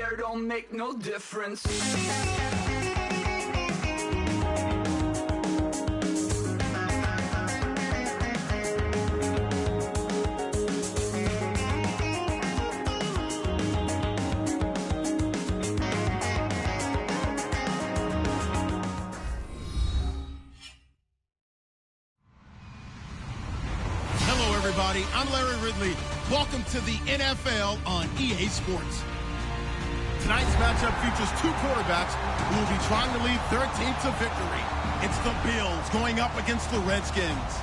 hair don't make no difference. I'm Larry Ridley. Welcome to the NFL on EA Sports. Tonight's matchup features two quarterbacks who will be trying to lead their team to victory. It's the Bills going up against the Redskins.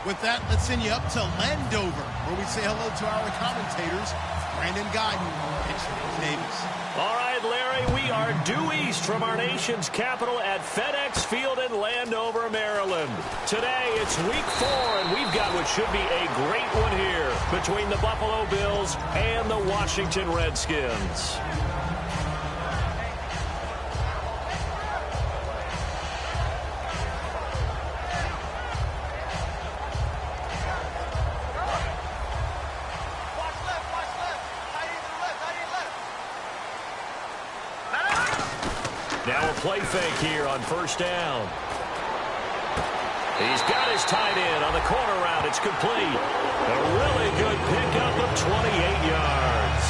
With that, let's send you up to Landover, where we say hello to our commentators, Brandon Guyton and James Davis. All right, Larry, we are due east from our nation's capital at FedEx Field in Landover, Maryland. Today, it's week 4, and we've got what should be a great one here between the Buffalo Bills and the Washington Redskins. Now a play fake here on first down. He's got his tight end on the corner route. It's complete. A really good pickup of 28 yards.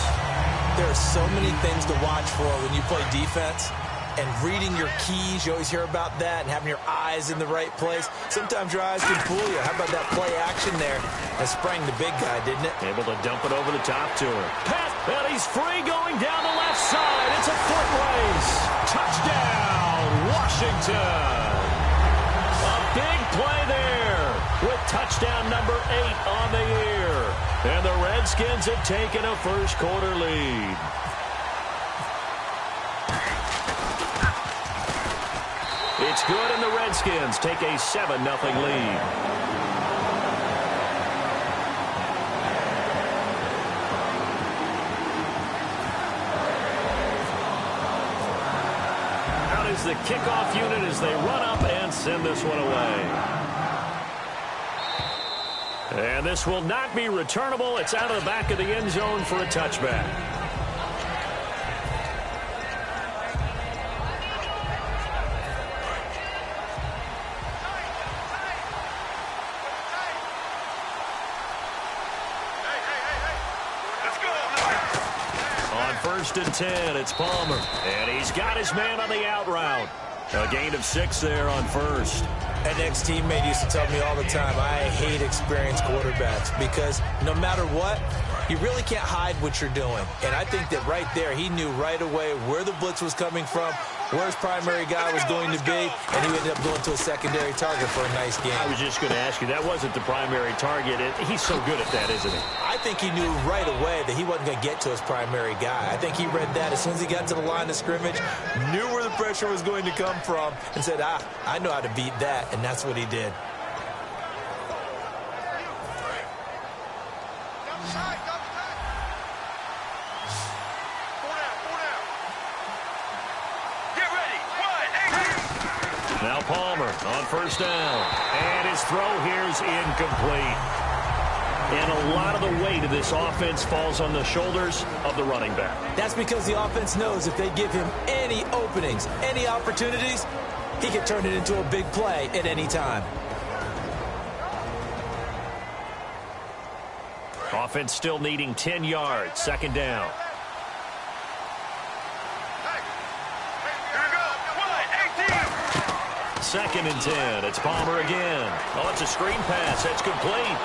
There are so many things to watch for when you play defense. And reading your keys, you always hear about that, and having your eyes in the right place. Sometimes your eyes can fool you. How about that play action there? That sprang the big guy, didn't it? Able to dump it over the top to him. Pass, and he's free going down the left side. It's a foot race. Touchdown, Washington. A big play there with touchdown number 8 on the year. And the Redskins have taken a first quarter lead. It's good, and the Redskins take a 7-0 lead. Out is the kickoff unit as they run up and send this one away. And this will not be returnable. It's out of the back of the end zone for a touchback. First and 10, it's Palmer. And he's got his man on the out route. A gain of 6 there on first. An ex-teammate used to tell me all the time, I hate experienced quarterbacks because no matter what, you really can't hide what you're doing. And I think that right there, he knew right away where the blitz was coming from, where his primary guy was going to be, and he ended up going to a secondary target for a nice game. I was just going to ask you, that wasn't the primary target. He's so good at that, isn't he? I think he knew right away that he wasn't going to get to his primary guy. I think he read that as soon as he got to the line of scrimmage, knew where the pressure was going to come from, and said, I know how to beat that, and that's what he did. Now Palmer on first down. And his throw here is incomplete. And a lot of the weight of this offense falls on the shoulders of the running back. That's because the offense knows if they give him any openings, any opportunities, he can turn it into a big play at any time. Offense still needing 10 yards. Second down. Second and 10. It's Palmer again. Oh, it's a screen pass. That's complete.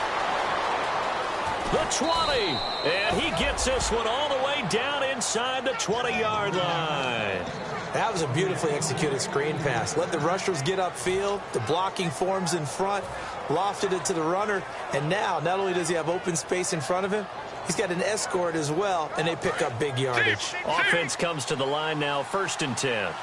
The 20. And he gets this one all the way down inside the 20-yard line. That was a beautifully executed screen pass. Let the rushers get upfield. The blocking forms in front. Lofted it to the runner. And now, not only does he have open space in front of him, he's got an escort as well, and they pick up big yardage. Offense comes to the line now, first and 10.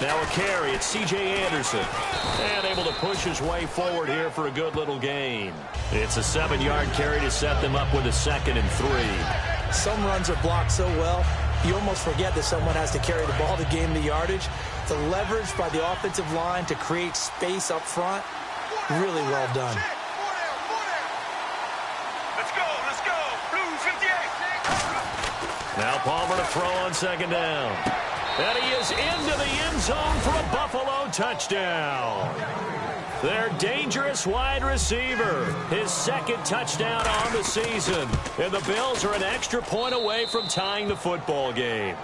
Now a carry, it's C.J. Anderson. And able to push his way forward here for a good little gain. It's a 7-yard carry to set them up with a 2nd and 3. Some runs are blocked so well, you almost forget that someone has to carry the ball to gain the yardage. The leverage by the offensive line to create space up front, really well done. Palmer to throw on second down. And he is into the end zone for a Buffalo touchdown. Their dangerous wide receiver, his second touchdown on the season. And the Bills are an extra point away from tying the football game.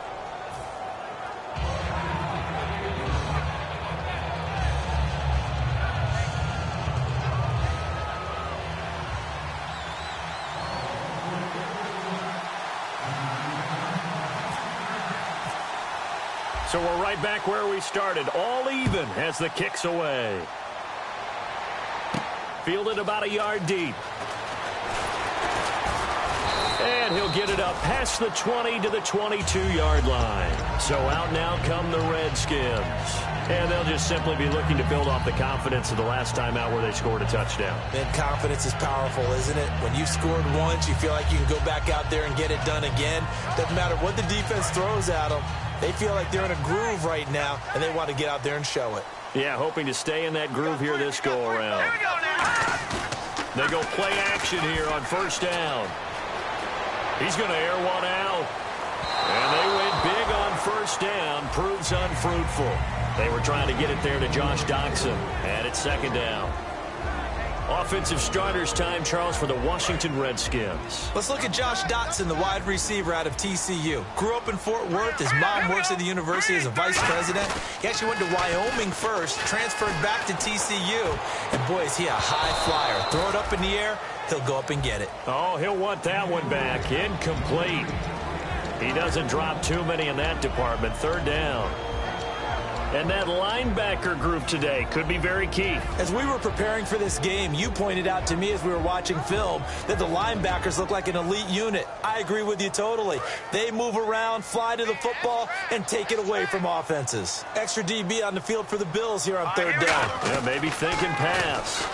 So we're right back where we started, all even as the kick's away. Fielded about a yard deep. And he'll get it up past the 20 to the 22-yard line. So out now come the Redskins. And they'll just simply be looking to build off the confidence of the last time out where they scored a touchdown. Man, confidence is powerful, isn't it? When you've scored once, you feel like you can go back out there and get it done again. Doesn't matter what the defense throws at them. They feel like they're in a groove right now, and they want to get out there and show it. Yeah, hoping to stay in that groove here this go-around. They go play action here on first down. He's going to air one out. And they went big on first down. Proves unfruitful. They were trying to get it there to Josh Doxson. And it's second down. Offensive starters time, Charles, for the Washington Redskins. Let's look at Josh Doxson, the wide receiver out of TCU. Grew up in Fort Worth. His mom works at the university as a vice president. He actually went to Wyoming first, transferred back to TCU. And, boy, is he a high flyer. Throw it up in the air, he'll go up and get it. Oh, he'll want that one back. Incomplete. He doesn't drop too many in that department. Third down. And that linebacker group today could be very key. As we were preparing for this game, you pointed out to me as we were watching film that the linebackers look like an elite unit. I agree with you totally. They move around, fly to the football, and take it away from offenses. Extra DB on the field for the Bills here on third down. Yeah, maybe thinking pass.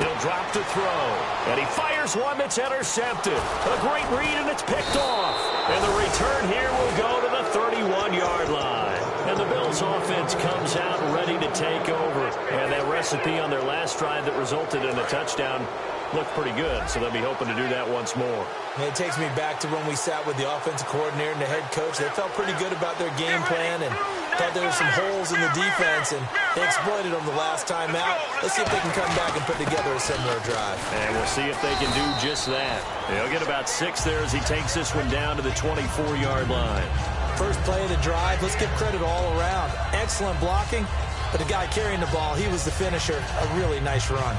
He'll drop to throw. And he fires one that's intercepted. A great read, and it's picked off. And the return here will go to the 31-yard line. And the Bills offense comes out ready to take over. And that recipe on their last drive that resulted in a touchdown looked pretty good. So they'll be hoping to do that once more. And it takes me back to when we sat with the offensive coordinator and the head coach. They felt pretty good about their game plan and thought there were some holes in the defense, and they exploited them the last time out. Let's see if they can come back and put together a similar drive. And we'll see if they can do just that. He'll get about 6 there as he takes this one down to the 24-yard line. First play of the drive, let's give credit all around. Excellent blocking, but the guy carrying the ball, he was the finisher. A really nice run.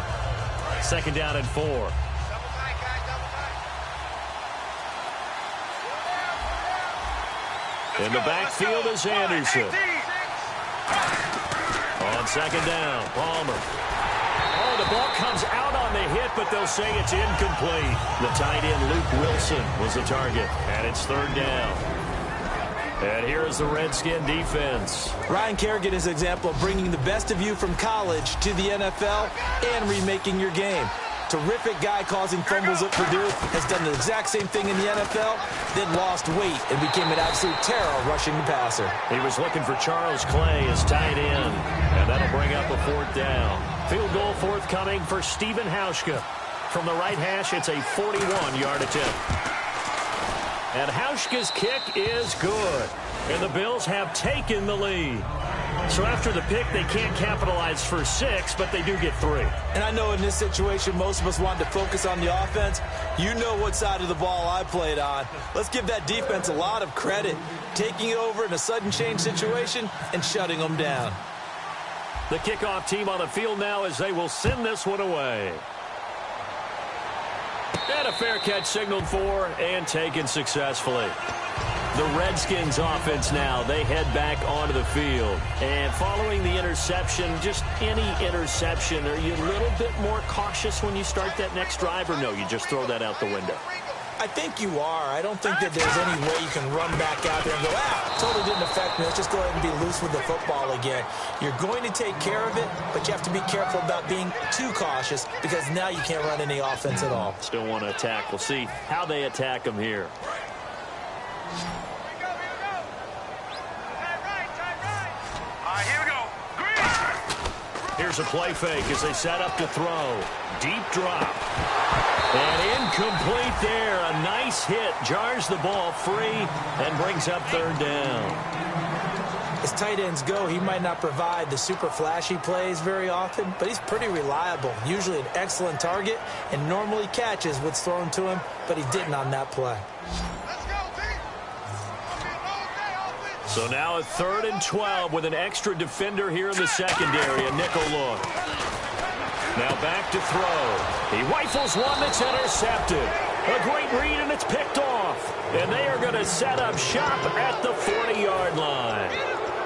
Second down and 4. In the backfield is Anderson. On second down, Palmer. Oh, the ball comes out on the hit, but they'll say it's incomplete. The tight end, Luke Wilson, was the target, and it's third down. And here is the Redskin defense. Ryan Kerrigan is an example of bringing the best of you from college to the NFL and remaking your game. Terrific guy causing fumbles at Purdue, has done the exact same thing in the NFL, then lost weight and became an absolute terror rushing the passer. He was looking for Charles Clay as tight end, and that'll bring up a fourth down. Field goal forthcoming for Stephen Hauschka. From the right hash, it's a 41-yard attempt. And Hauschka's kick is good. And the Bills have taken the lead. So after the pick, they can't capitalize for 6, but they do get 3. And I know in this situation, most of us wanted to focus on the offense. You know what side of the ball I played on. Let's give that defense a lot of credit. Taking it over in a sudden change situation and shutting them down. The kickoff team on the field now as they will send this one away. And a fair catch signaled for and taken successfully. The Redskins offense now, they head back onto the field. And following the interception, just any interception, are you a little bit more cautious when you start that next drive, or no, you just throw that out the window? I think you are. I don't think that there's any way you can run back out there and go, totally didn't affect me. Let's just go ahead and be loose with the football again. You're going to take care of it, but you have to be careful about being too cautious because now you can't run any offense at all. Still want to attack. We'll see how they attack them here. Here's Here's a play fake as they set up to throw. Deep drop. And incomplete there. A nice hit. Jars the ball free and brings up third down. As tight ends go, he might not provide the super flashy plays very often, but he's pretty reliable. Usually an excellent target and normally catches what's thrown to him, but he didn't on that play. So now a 3rd and 12 with an extra defender here in the secondary. A nickel look. Now back to throw. He rifles one that's intercepted. A great read, and it's picked off. And they are going to set up shop at the 40-yard line.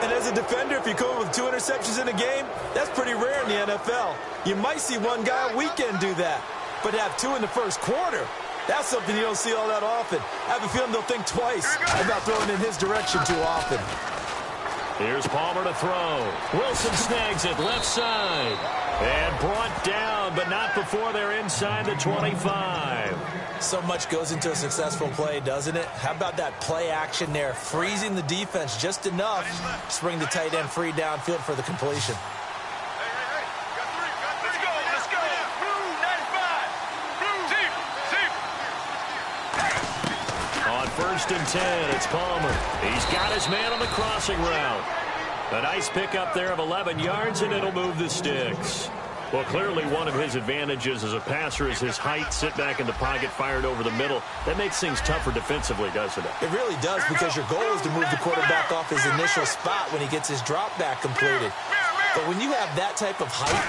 And as a defender, if you come with 2 interceptions in a game, that's pretty rare in the NFL. You might see one guy a weekend do that. But to have 2 in the first quarter, that's something you don't see all that often. I have a feeling they'll think twice about throwing in his direction too often. Here's Palmer to throw. Wilson snags it left side. And brought down, but not before they're inside the 25. So much goes into a successful play, doesn't it? How about that play action there? Freezing the defense just enough to bring the tight end free downfield for the completion. Let's go. Blue 95. Blue team. On 1st and 10, it's Palmer. He's got his man on the crossing route. A nice pickup there of 11 yards, and it'll move the sticks. Well, clearly one of his advantages as a passer is his height. Sit back in the pocket, fired over the middle. That makes things tougher defensively, doesn't it? It really does, because your goal is to move the quarterback off his initial spot when he gets his drop back completed. But when you have that type of height,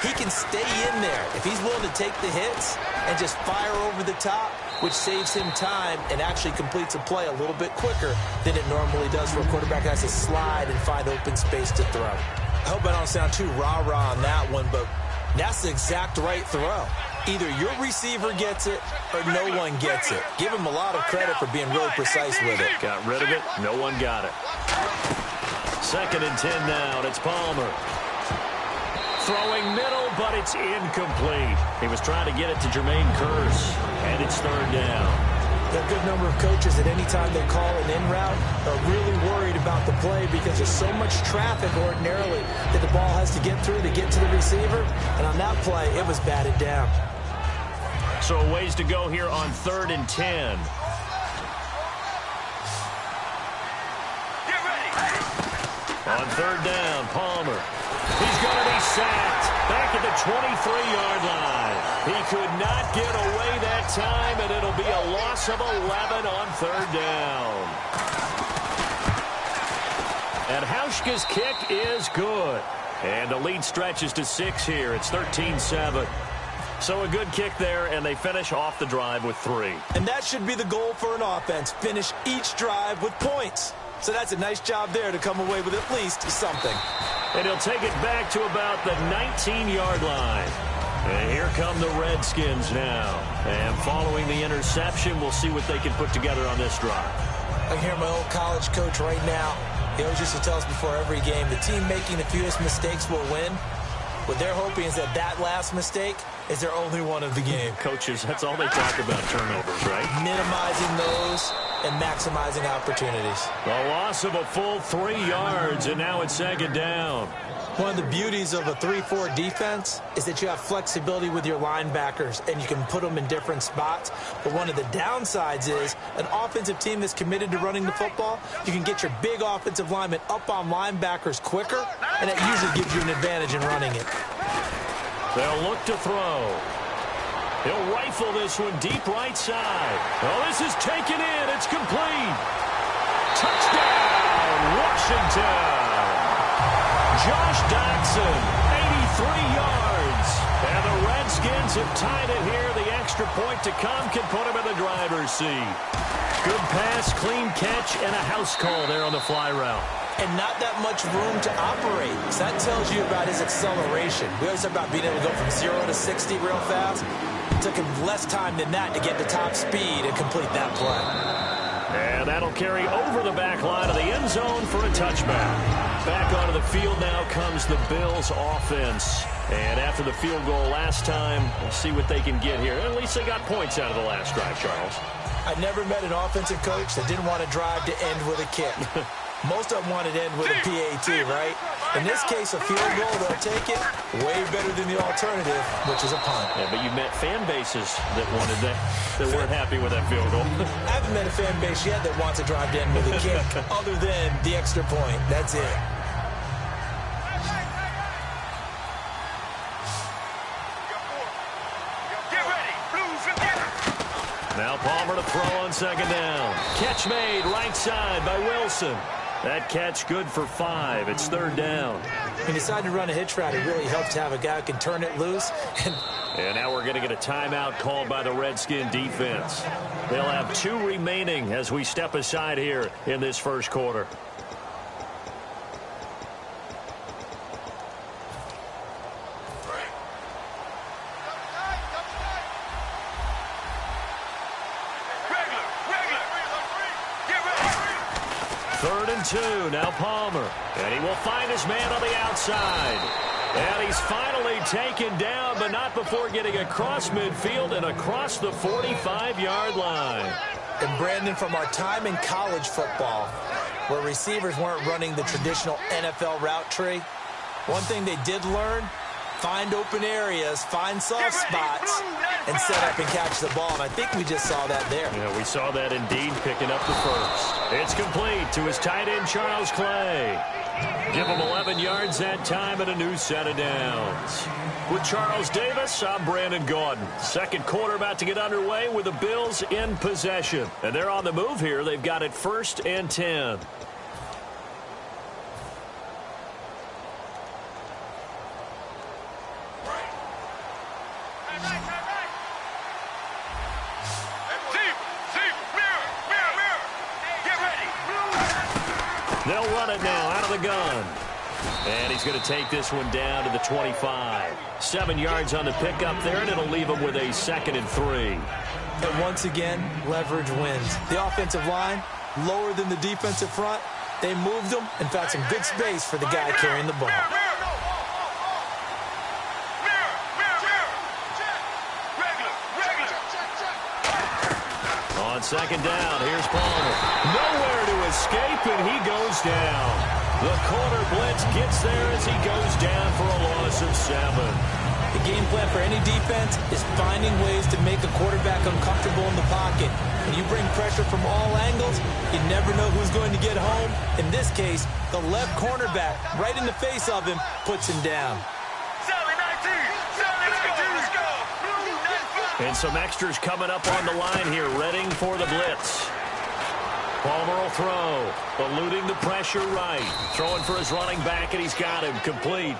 he can stay in there if he's willing to take the hits and just fire over the top, which saves him time and actually completes a play a little bit quicker than it normally does for a quarterback that has to slide and find open space to throw. I hope I don't sound too rah-rah on that one, but that's the exact right throw. Either your receiver gets it or no one gets it. Give him a lot of credit for being really precise with it. Got rid of it. No one got it. 2nd and 10 now, and it's Palmer. Throwing middle, but it's incomplete. He was trying to get it to Jermaine Kearse, and it's 3rd down. There are a good number of coaches at any time they call an in route are really worried about the play because there's so much traffic ordinarily that the ball has to get through to get to the receiver. And on that play, it was batted down. So a ways to go here on 3rd and 10. On 3rd down, Palmer. He's going to be sacked back at the 23-yard line. He could not get away that time, and it'll be a loss of 11 on 3rd down. And Hauschka's kick is good. And the lead stretches to 6 here. It's 13-7. So a good kick there, and they finish off the drive with 3. And that should be the goal for an offense. Finish each drive with points. So that's a nice job there to come away with at least something. And he'll take it back to about the 19-yard line. And here come the Redskins now. And following the interception, we'll see what they can put together on this drive. I hear my old college coach right now. He always used to tell us before every game, the team making the fewest mistakes will win. What they're hoping is that that last mistake is their only one of the game. Coaches, that's all they talk about, turnovers, right? Minimizing those and maximizing opportunities. A loss of a full 3 yards, and now it's 2nd down. One of the beauties of a 3-4 defense is that you have flexibility with your linebackers, and you can put them in different spots. But one of the downsides is an offensive team that's committed to running the football, you can get your big offensive linemen up on linebackers quicker, and it usually gives you an advantage in running it. They'll look to throw. He'll rifle this one deep right side. Oh, this is taken in. It's complete. Touchdown, Washington. Josh Doctson, 83 yards. And the Redskins have tied it here. The extra point to come can put him in the driver's seat. Good pass, clean catch, and a house call there on the fly route. And not that much room to operate. So that tells you about his acceleration. We always talk about being able to go from 0 to 60 real fast. It took him less time than that to get to top speed and complete that play. And that'll carry over the back line of the end zone for a touchback. Back onto the field now comes the Bills offense. And after the field goal last time, we'll see what they can get here. At least they got points out of the last drive, Charles. I never met an offensive coach that didn't want to drive to end with a kick. Most of them want it in with a PAT, right? In this case, a field goal, they'll take it way better than the alternative, which is a punt. Yeah, but you've met fan bases that wanted that weren't happy with that field goal. I haven't met a fan base yet that wants to drive in with a kick other than the extra point. That's it. Get ready. Blues and get it. Now Palmer to throw on second down. Catch made right side by Wilson. That catch good for 5. It's third down. He decided to run a hitch route. It really helps to have a guy who can turn it loose. And now we're going to get a timeout called by the Redskin defense. They'll have 2 remaining as we step aside here in this first quarter. Third and 2, now Palmer. And he will find his man on the outside. And he's finally taken down, but not before getting across midfield and across the 45-yard line. And Brandon, from our time in college football, where receivers weren't running the traditional NFL route tree, one thing they did learn, find open areas, find soft spots, and set up and catch the ball. And I think we just saw that there. Yeah, we saw that indeed, picking up the first. It's complete to his tight end, Charles Clay. Give him 11 yards that time and a new set of downs. With Charles Davis, I'm Brandon Gaudin. Second quarter about to get underway with the Bills in possession. And they're on the move here. They've got it 1st and 10. They'll run it now out of the gun. And he's going to take this one down to the 25. 7 yards on the pickup there, and it'll leave him with a 2nd and 3. And once again, leverage wins. The offensive line, lower than the defensive front. They moved them and found some good space for the guy carrying the ball. On second down, here's Palmer. Nowhere to escape, and he goes down. The corner blitz gets there as he goes down for a loss of 7. The game plan for any defense is finding ways to make a quarterback uncomfortable in the pocket. When you bring pressure from all angles, you never know who's going to get home. In this case, the left cornerback, right in the face of him, puts him down. And some extras coming up on the line here, readying for the blitz. Palmer will throw, eluding the pressure right. Throwing for his running back, and he's got him complete.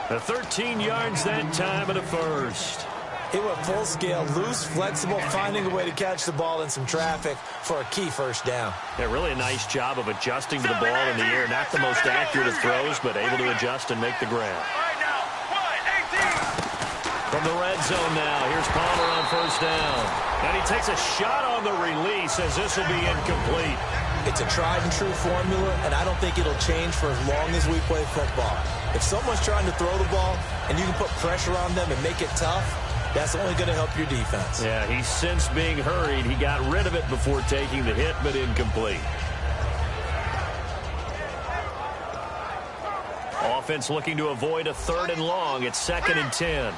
13 yards that time and a first. He went full scale, loose, flexible, finding a way to catch the ball in some traffic for a key first down. Yeah, really a nice job of adjusting to the ball in the air. Not the most accurate of throws, but able to adjust and make the grab. From the red zone now, here's Palmer on first down. And he takes a shot on the release as this will be incomplete. It's a tried and true formula, and I don't think it'll change for as long as we play football. If someone's trying to throw the ball and you can put pressure on them and make it tough, that's only going to help your defense. Yeah, he's since being hurried. He got rid of it before taking the hit, but incomplete. Offense looking to avoid a 3rd and long. It's 2nd and 10.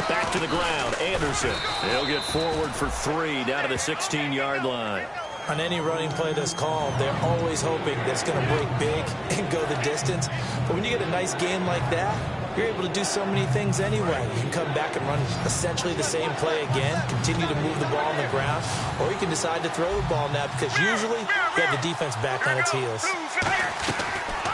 Back to the ground, Anderson. He'll get forward for 3 down to the 16-yard line. On any running play that's called, they're always hoping that it's going to break big and go the distance. But when you get a nice game like that, you're able to do so many things anyway. You can come back and run essentially the same play again, continue to move the ball on the ground, or you can decide to throw the ball now because usually you have the defense back on its heels.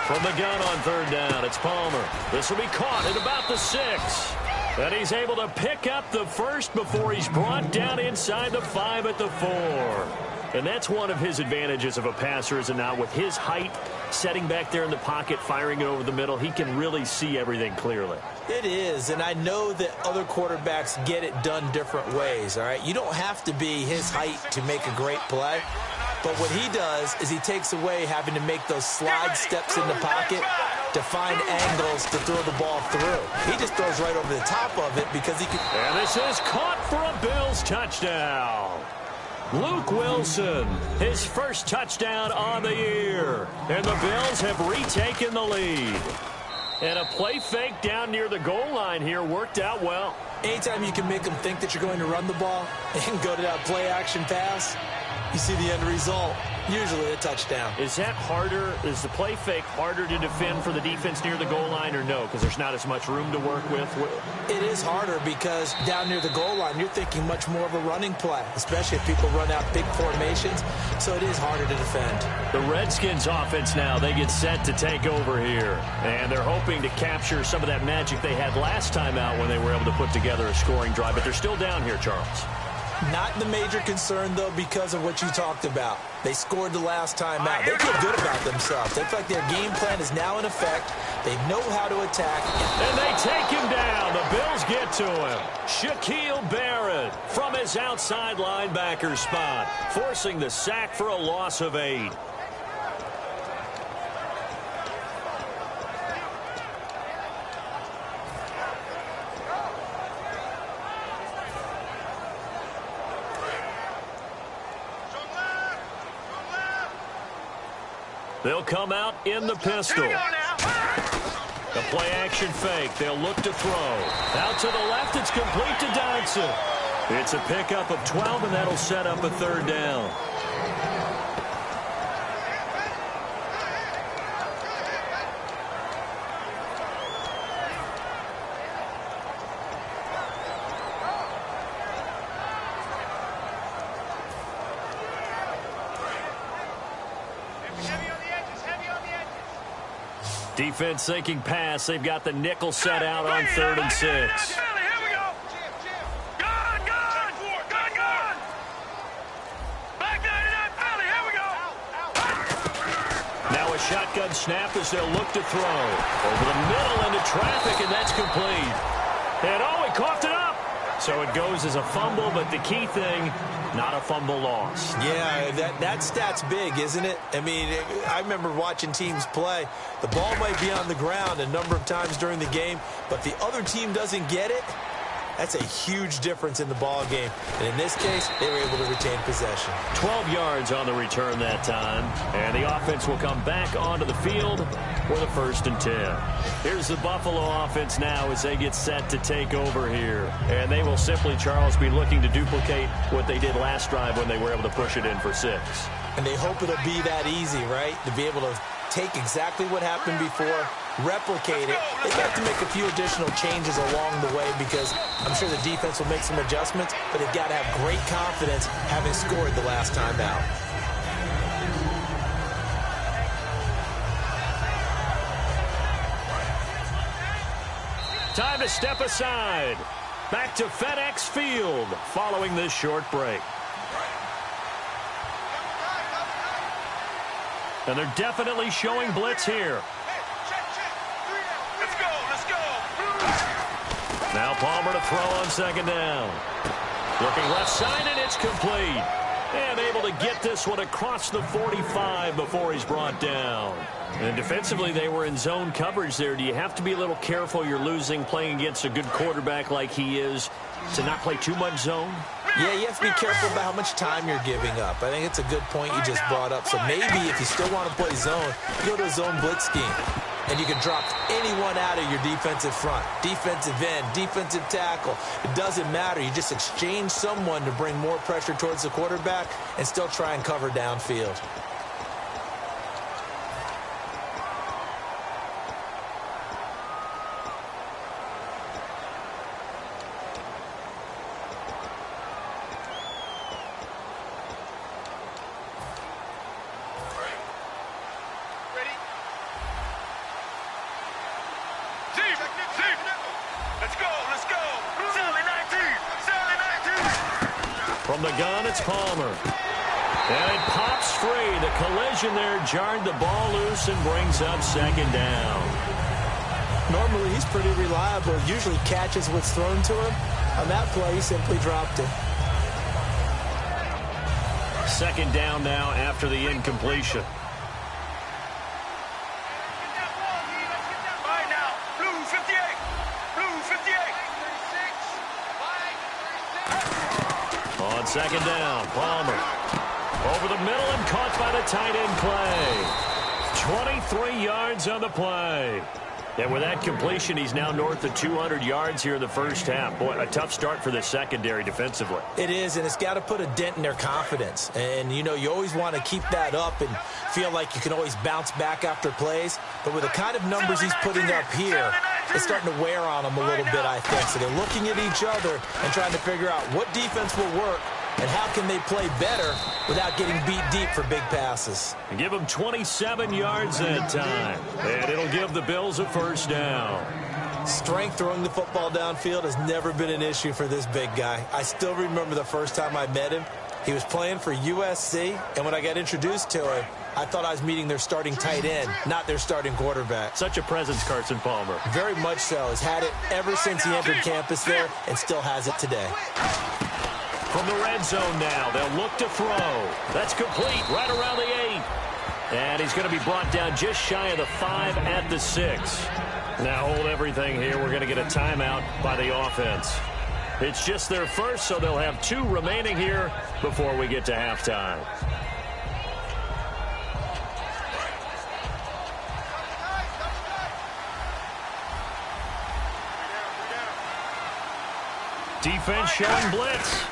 From the gun on 3rd down, it's Palmer. This will be caught at about the 6. And he's able to pick up the first before he's brought down inside the 5 at the 4. And that's one of his advantages of a passer, is it not? With his height, setting back there in the pocket, firing it over the middle, he can really see everything clearly. It is, and I know that other quarterbacks get it done different ways, all right? You don't have to be his height to make a great play. But what he does is he takes away having to make those slide steps in the pocket to find angles to throw the ball through. He just throws right over the top of it because he can. And this is caught for a Bills touchdown. Luke Wilson, his first touchdown on the year. And the Bills have retaken the lead. And a play fake down near the goal line here worked out well. Anytime you can make them think that you're going to run the ball and go to that play-action pass, you see the end result, usually a touchdown. Is that harder? Is the play fake harder to defend for the defense near the goal line or no? Because there's not as much room to work with? It is harder because down near the goal line, you're thinking much more of a running play, especially if people run out big formations. So it is harder to defend. The Redskins offense now, they get set to take over here. And they're hoping to capture some of that magic they had last time out when they were able to put together a scoring drive. But they're still down here, Charles. Not the major concern, though, because of what you talked about. They scored the last time out. They feel good about themselves. They feel like their game plan is now in effect. They know how to attack. And they take him down. The Bills get to him. Shaquille Barrett from his outside linebacker spot, forcing the sack for a loss of 8. They'll come out in the pistol. The play-action fake. They'll look to throw. Out to the left. It's complete to Dodson. It's a pickup of 12, and that'll set up a third down. Defense thinking pass. They've got the nickel set out on 3rd and 6. Here we go. Gun. Back 99, Philly. Here we go. Now a shotgun snap as they'll look to throw. Over the middle into traffic, and that's complete. And oh, he coughed it up. So it goes as a fumble, but the key thing, not a fumble loss. Yeah, that stat's big, isn't it? I mean, I remember watching teams play. The ball might be on the ground a number of times during the game, but the other team doesn't get it. That's a huge difference in the ball game. And in this case, they were able to retain possession. 12 yards on the return that time. And the offense will come back onto the field for the 1st and 10. Here's the Buffalo offense now as they get set to take over here. And they will simply, Charles, be looking to duplicate what they did last drive when they were able to push it in for 6. And they hope it'll be that easy, right? To be able to take exactly what happened before, replicate it. They've got to make a few additional changes along the way because I'm sure the defense will make some adjustments, but they've got to have great confidence having scored the last time out. Time to step aside. Back to FedEx Field following this short break. And they're definitely showing blitz here. Let's go. Now Palmer to throw on 2nd down. Looking left side, and it's complete. And able to get this one across the 45 before he's brought down. And defensively, they were in zone coverage there. Do you have to be a little careful? You're losing playing against a good quarterback like he is to not play too much zone? Yeah, you have to be careful about how much time you're giving up. I think it's a good point you just brought up. So maybe if you still want to play zone, you go to a zone blitz scheme. And you can drop anyone out of your defensive front, defensive end, defensive tackle. It doesn't matter. You just exchange someone to bring more pressure towards the quarterback and still try and cover downfield. From the gun, it's Palmer. And it pops free. The collision there jarred the ball loose and brings up 2nd down. Normally, he's pretty reliable. Usually catches what's thrown to him. On that play, he simply dropped it. 2nd down now after the incompletion. second down. Palmer over the middle and caught by the tight end Clay. 23 yards on the play. And with that completion, he's now north of 200 yards here in the first half. Boy, a tough start for the secondary defensively. It is, and it's got to put a dent in their confidence. And, you know, you always want to keep that up and feel like you can always bounce back after plays. But with the kind of numbers he's putting up here, it's starting to wear on them a little bit, I think. So they're looking at each other and trying to figure out what defense will work and how can they play better without getting beat deep for big passes. And give them 27 yards that time. And it'll give the Bills a first down. Strength throwing the football downfield has never been an issue for this big guy. I still remember the first time I met him. He was playing for USC, and when I got introduced to him, I thought I was meeting their starting tight end, not their starting quarterback. Such a presence, Carson Palmer. Very much so. Has had it ever since he entered campus there and still has it today. From the red zone now, they'll look to throw. That's complete right around the 8. And he's going to be brought down just shy of the 5 at the 6. Now hold everything here. We're going to get a timeout by the offense. It's just their first, so they'll have 2 remaining here before we get to halftime. Defense showing blitz.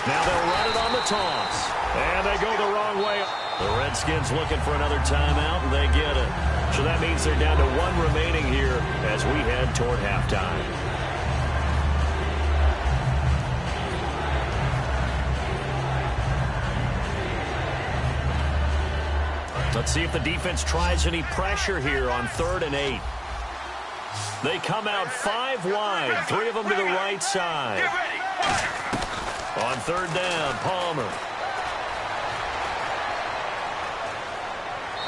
Now they'll run it on the toss. And they go the wrong way. The Redskins looking for another timeout, and they get it. So that means they're down to 1 remaining here as we head toward halftime. Let's see if the defense tries any pressure here on 3rd and 8. They come out 5 wide, 3 of them to the right side. On 3rd down, Palmer.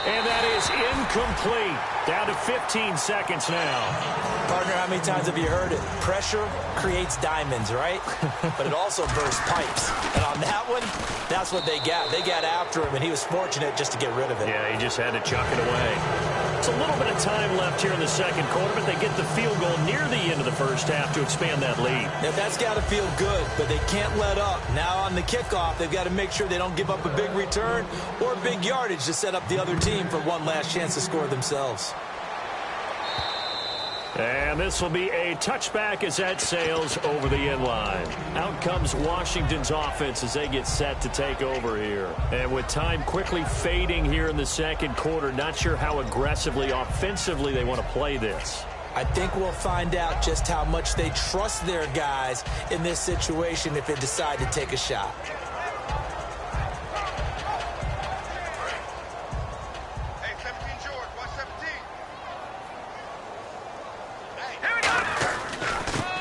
And that is incomplete. Down to 15 seconds now. Partner, how many times have you heard it? Pressure creates diamonds, right? But it also bursts pipes. And on that one, that's what they got. They got after him, and he was fortunate just to get rid of it. Yeah, he just had to chuck it away. It's a little bit of time left here in the second quarter, but they get the field goal near the end of the first half to expand that lead. Now, that's got to feel good, but they can't let up. Now on the kickoff, they've got to make sure they don't give up a big return or big yardage to set up the other team for one last chance to score themselves. And this will be a touchback as that sails over the end line. Out comes Washington's offense as they get set to take over here. And with time quickly fading here in the second quarter, not sure how aggressively, offensively they want to play this. I think we'll find out just how much they trust their guys in this situation if they decide to take a shot.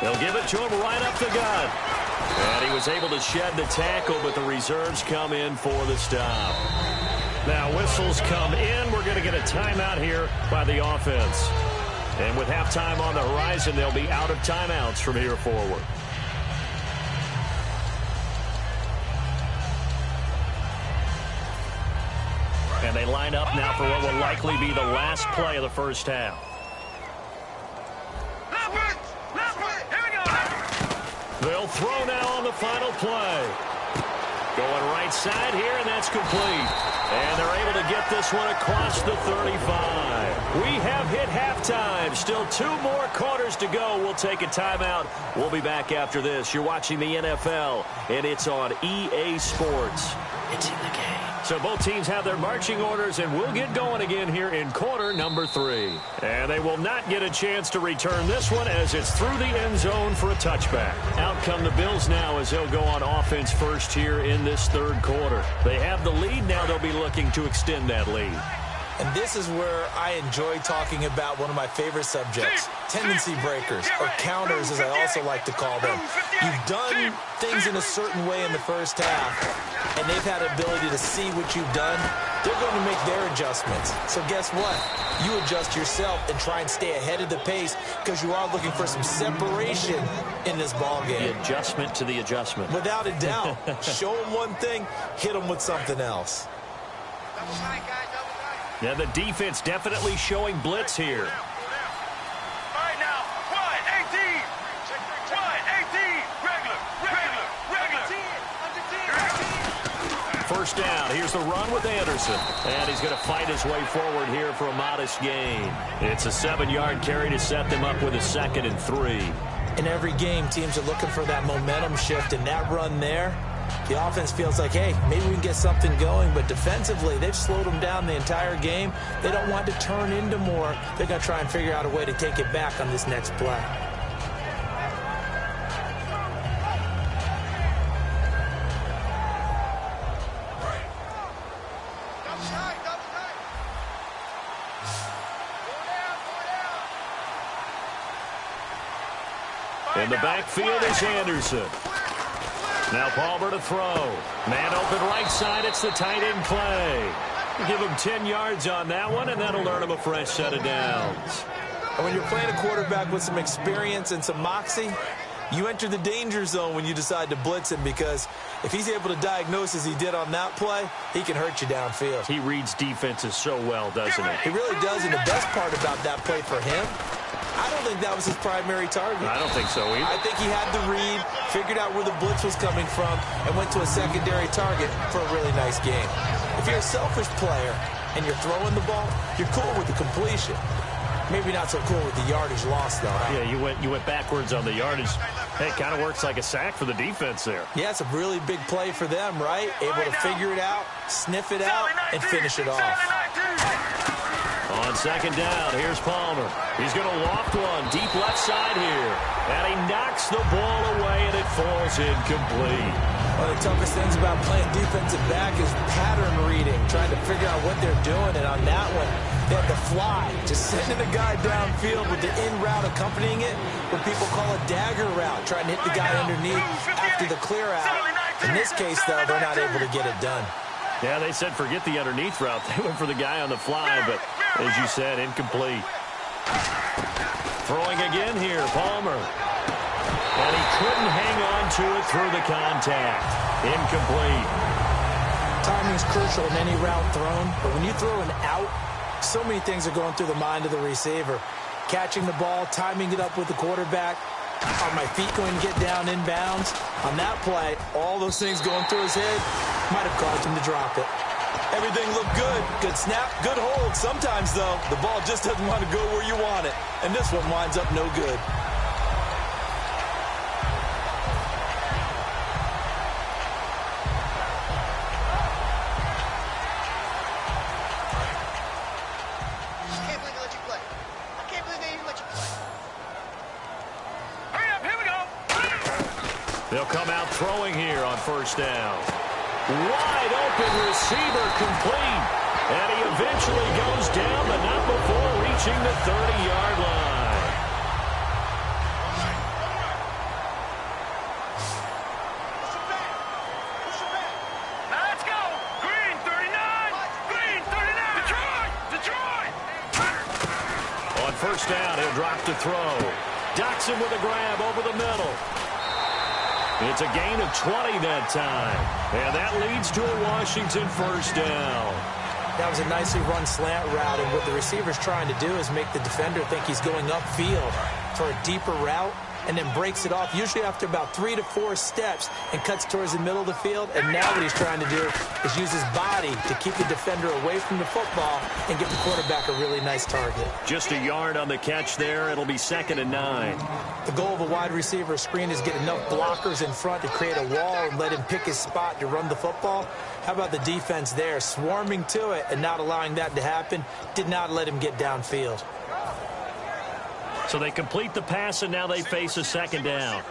They'll give it to him right up the gut. And he was able to shed the tackle, but the reserves come in for the stop. Now whistles come in. We're going to get a timeout here by the offense. And with halftime on the horizon, they'll be out of timeouts from here forward. And they line up now for what will likely be the last play of the first half. They'll throw now on the final play. Going right side here, and that's complete. And they're able to get this one across the 35. We have hit halftime. Still 2 more quarters to go. We'll take a timeout. We'll be back after this. You're watching the NFL, and it's on EA Sports. It's in the game. So both teams have their marching orders, and we'll get going again here in quarter number 3. And they will not get a chance to return this one as it's through the end zone for a touchback. Out come the Bills now as they'll go on offense first here in this third quarter. They have the lead. Now they'll be looking to extend that lead. And this is where I enjoy talking about one of my favorite subjects, tendency breakers, or counters as I also like to call them. You've done things in a certain way in the first half, and they've had the ability to see what you've done. They're going to make their adjustments. So guess what? You adjust yourself and try and stay ahead of the pace because you are looking for some separation in this ballgame. The adjustment to the adjustment. Without a doubt. Show them one thing, hit them with something else. Yeah, the defense definitely showing blitz here. All right, now, 1-18. 1-18. Regular. first down. Here's the run with Anderson. And he's going to fight his way forward here for a modest gain. It's a 7-yard carry to set them up with a 2nd and 3. In every game, teams are looking for that momentum shift, and that run there, the offense feels like, hey, maybe we can get something going, but defensively, they've slowed them down the entire game. They don't want to turn into more. They're going to try and figure out a way to take it back on this next play. In the backfield is Anderson. Now Palmer to throw. Man open right side. It's the tight end play. Give him 10 yards on that one, and that'll earn him a fresh set of downs. And when you're playing a quarterback with some experience and some moxie, you enter the danger zone when you decide to blitz him, because if he's able to diagnose as he did on that play, he can hurt you downfield. He reads defenses so well, doesn't he? He really does, and the best part about that play for him, I don't think that was his primary target. I don't think so either. I think he had the read, figured out where the blitz was coming from, and went to a secondary target for a really nice game. If you're a selfish player and you're throwing the ball, you're cool with the completion. Maybe not so cool with the yardage loss, though. Huh? Yeah, you went backwards on the yardage. Hey, it kind of works like a sack for the defense there. Yeah, it's a really big play for them, right? Able to figure it out, sniff it out, and finish it off. On 2nd down, here's Palmer. He's going to loft one deep left side here. And he knocks the ball away, and it falls incomplete. One of the toughest things about playing defensive back is pattern reading, trying to figure out what they're doing. And on that one, they had to fly, just sending the guy downfield with the in route accompanying it, what people call a dagger route, trying to hit the guy underneath after the clear out. In this case, though, they're not able to get it done. Yeah, they said forget the underneath route. They went for the guy on the fly, but as you said, incomplete. Throwing again here, Palmer. And he couldn't hang on to it through the contact. Incomplete. Timing is crucial in any route thrown, but when you throw an out, so many things are going through the mind of the receiver. Catching the ball, timing it up with the quarterback. Are my feet going to get down inbounds? On that play, all those things going through his head might have caused him to drop it. Everything looked good. Good snap, good hold. Sometimes, though, the ball just doesn't want to go where you want it. And this one winds up no good. They'll come out throwing here on 1st down. Wide open receiver complete. And he eventually goes down, but not before reaching the 30-yard line. Now let's go. Green 39. Green 39. Detroit. On 1st down, he'll drop to throw. Docks him with a grab over the middle. It's a gain of 20 that time. And that leads to a Washington 1st down. That was a nicely run slant route, and what the receiver's trying to do is make the defender think he's going upfield for a deeper route, and then breaks it off, usually after about 3 to 4 steps, and cuts towards the middle of the field. And now what he's trying to do is use his body to keep the defender away from the football and give the quarterback a really nice target. Just a yard on the catch there. It'll be 2nd and 9. The goal of a wide receiver screen is get enough blockers in front to create a wall and let him pick his spot to run the football. How about the defense there, swarming to it and not allowing that to happen? Did not let him get downfield. So they complete the pass, and now they face a 2nd down.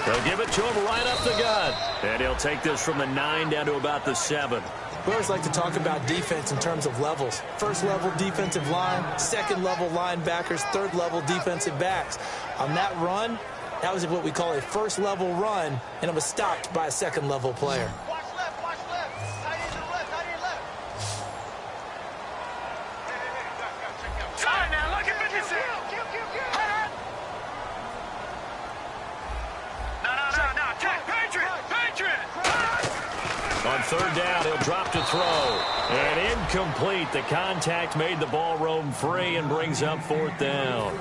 They'll give it to him right up the gut. And he'll take this from the 9 down to about the 7. We always like to talk about defense in terms of levels. 1st level defensive line, 2nd level linebackers, 3rd level defensive backs. On that run, that was what we call a 1st level run, and it was stopped by a 2nd level player. Watch left. Tight end to the left. Side now, look at 56. No. Check. Patriot. On 3rd down, he'll drop to throw. And incomplete. The contact made the ball roam free and brings up 4th down.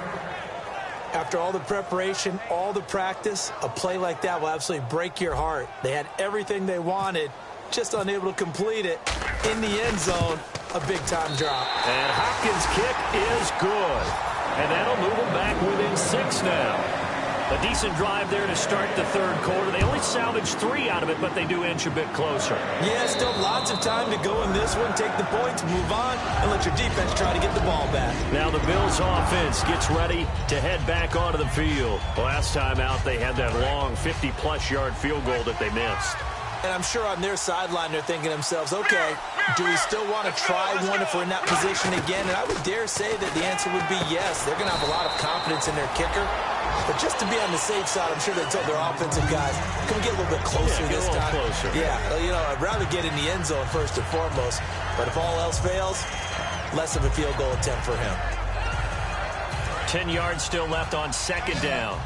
After all the preparation, all the practice, a play like that will absolutely break your heart. They had everything they wanted, just unable to complete it. In the end zone, a big-time drop. And Hopkins' kick is good. And that'll move them back within 6 now. A decent drive there to start the third quarter. They only salvaged 3 out of it, but they do inch a bit closer. Yeah, still lots of time to go in this one. Take the points, move on, and let your defense try to get the ball back. Now the Bills' offense gets ready to head back onto the field. Last time out, they had that long 50-plus yard field goal that they missed. And I'm sure on their sideline they're thinking to themselves, okay, do we still want to try one if we're in that position again? And I would dare say that the answer would be yes. They're going to have a lot of confidence in their kicker. But just to be on the safe side, I'm sure they told their offensive guys, can we get a little bit closer this time? Closer. Yeah, you know, I'd rather get in the end zone first and foremost. But if all else fails, less of a field goal attempt for him. 10 yards still left on second down.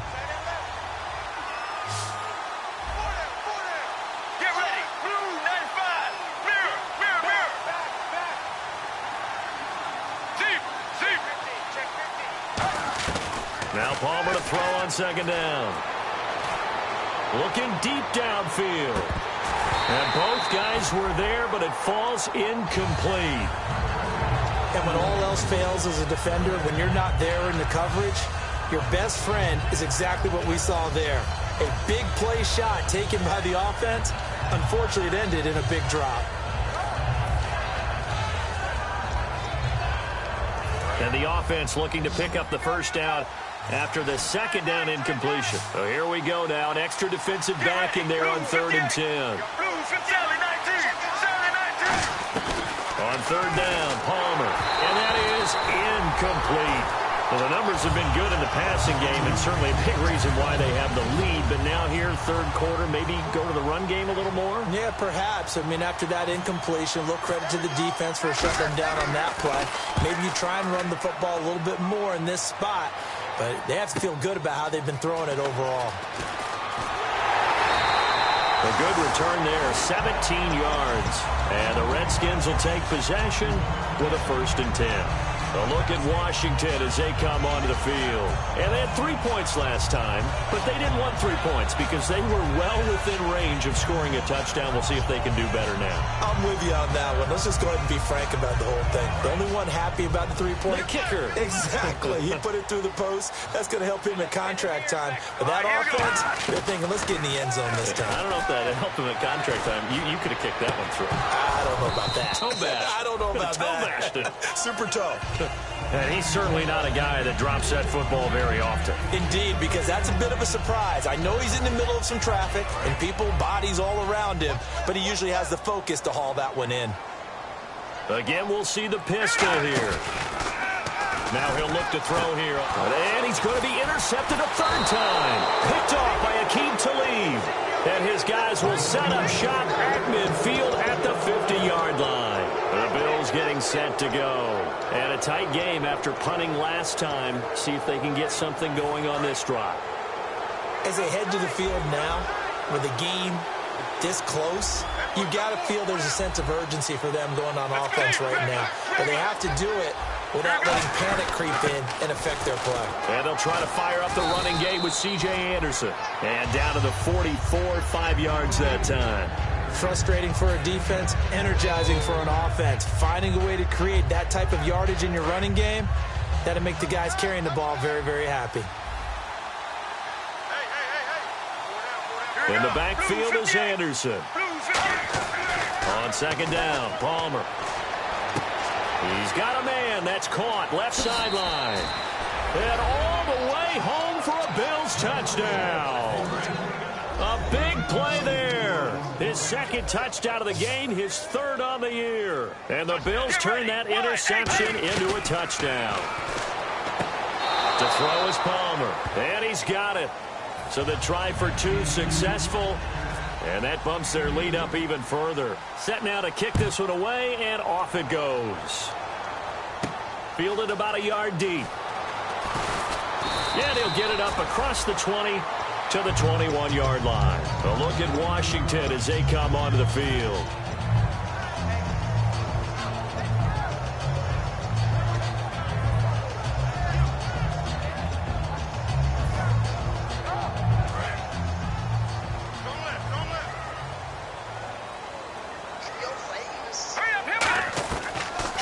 Now Palmer to throw on second down. Looking deep downfield. And both guys were there, but it falls incomplete. And when all else fails as a defender, when you're not there in the coverage, your best friend is exactly what we saw there. A big play shot taken by the offense. Unfortunately, it ended in a big drop. And the offense looking to pick up the first down after the second down incompletion. So here we go now. An extra defensive back in there on 3rd and 10. On 3rd down, Palmer. And that is incomplete. Well, the numbers have been good in the passing game, and certainly a big reason why they have the lead. But now here, third quarter, maybe go to the run game a little more? Yeah, perhaps. I mean, after that incompletion, a little credit to the defense for shutting them down on that play. Maybe you try and run the football a little bit more in this spot. But they have to feel good about how they've been throwing it overall. A good return there, 17 yards. And the Redskins will take possession with a 1st and 10. A look at Washington as they come onto the field. And they had 3 points last time, but they didn't want 3 points because they were well within range of scoring a touchdown. We'll see if they can do better now. I'm with you on that one. Let's just go ahead and be frank about the whole thing. The only one happy about the 3-point. The kicker. Exactly. He put it through the post. That's going to help him at contract time. But that offense, they're thinking, let's get in the end zone this time. I don't know if that helped him at contract time. You could have kicked that one through. I don't know about that. Toe bash. I don't know about toe bashed it. Super toe. And he's certainly not a guy that drops that football very often. Indeed, because that's a bit of a surprise. I know he's in the middle of some traffic and people, bodies all around him, but he usually has the focus to haul that one in. Again, we'll see the pistol here. Now he'll look to throw here. And he's going to be intercepted a 3rd time. Picked off by Akeem Talib. And his guys will set up shop at midfield at the 50-yard line. The Bills getting set to go. And a tight game after punting last time. See if they can get something going on this drive. As they head to the field now, with the game this close, you got to feel there's a sense of urgency for them going on offense right now. But they have to do it without letting panic creep in and affect their play. And they'll try to fire up the running game with C.J. Anderson. And down to the 44, 5 yards that time. Frustrating for a defense, energizing for an offense. Finding a way to create that type of yardage in your running game, that'll make the guys carrying the ball very, very happy. In the backfield is Anderson. On 2nd down, Palmer. He's got a man that's caught left sideline. And all the way home for a Bills touchdown. A big play there. His 2nd touchdown of the game, his 3rd on the year. And the Bills turn that interception into a touchdown. To throw is Palmer. And he's got it. So the try for 2 successful. And that bumps their lead up even further. Set now to kick this one away, and off it goes. Fielded about a yard deep. Yeah, they'll get it up across the 20 to the 21-yard line. A look at Washington as they come onto the field.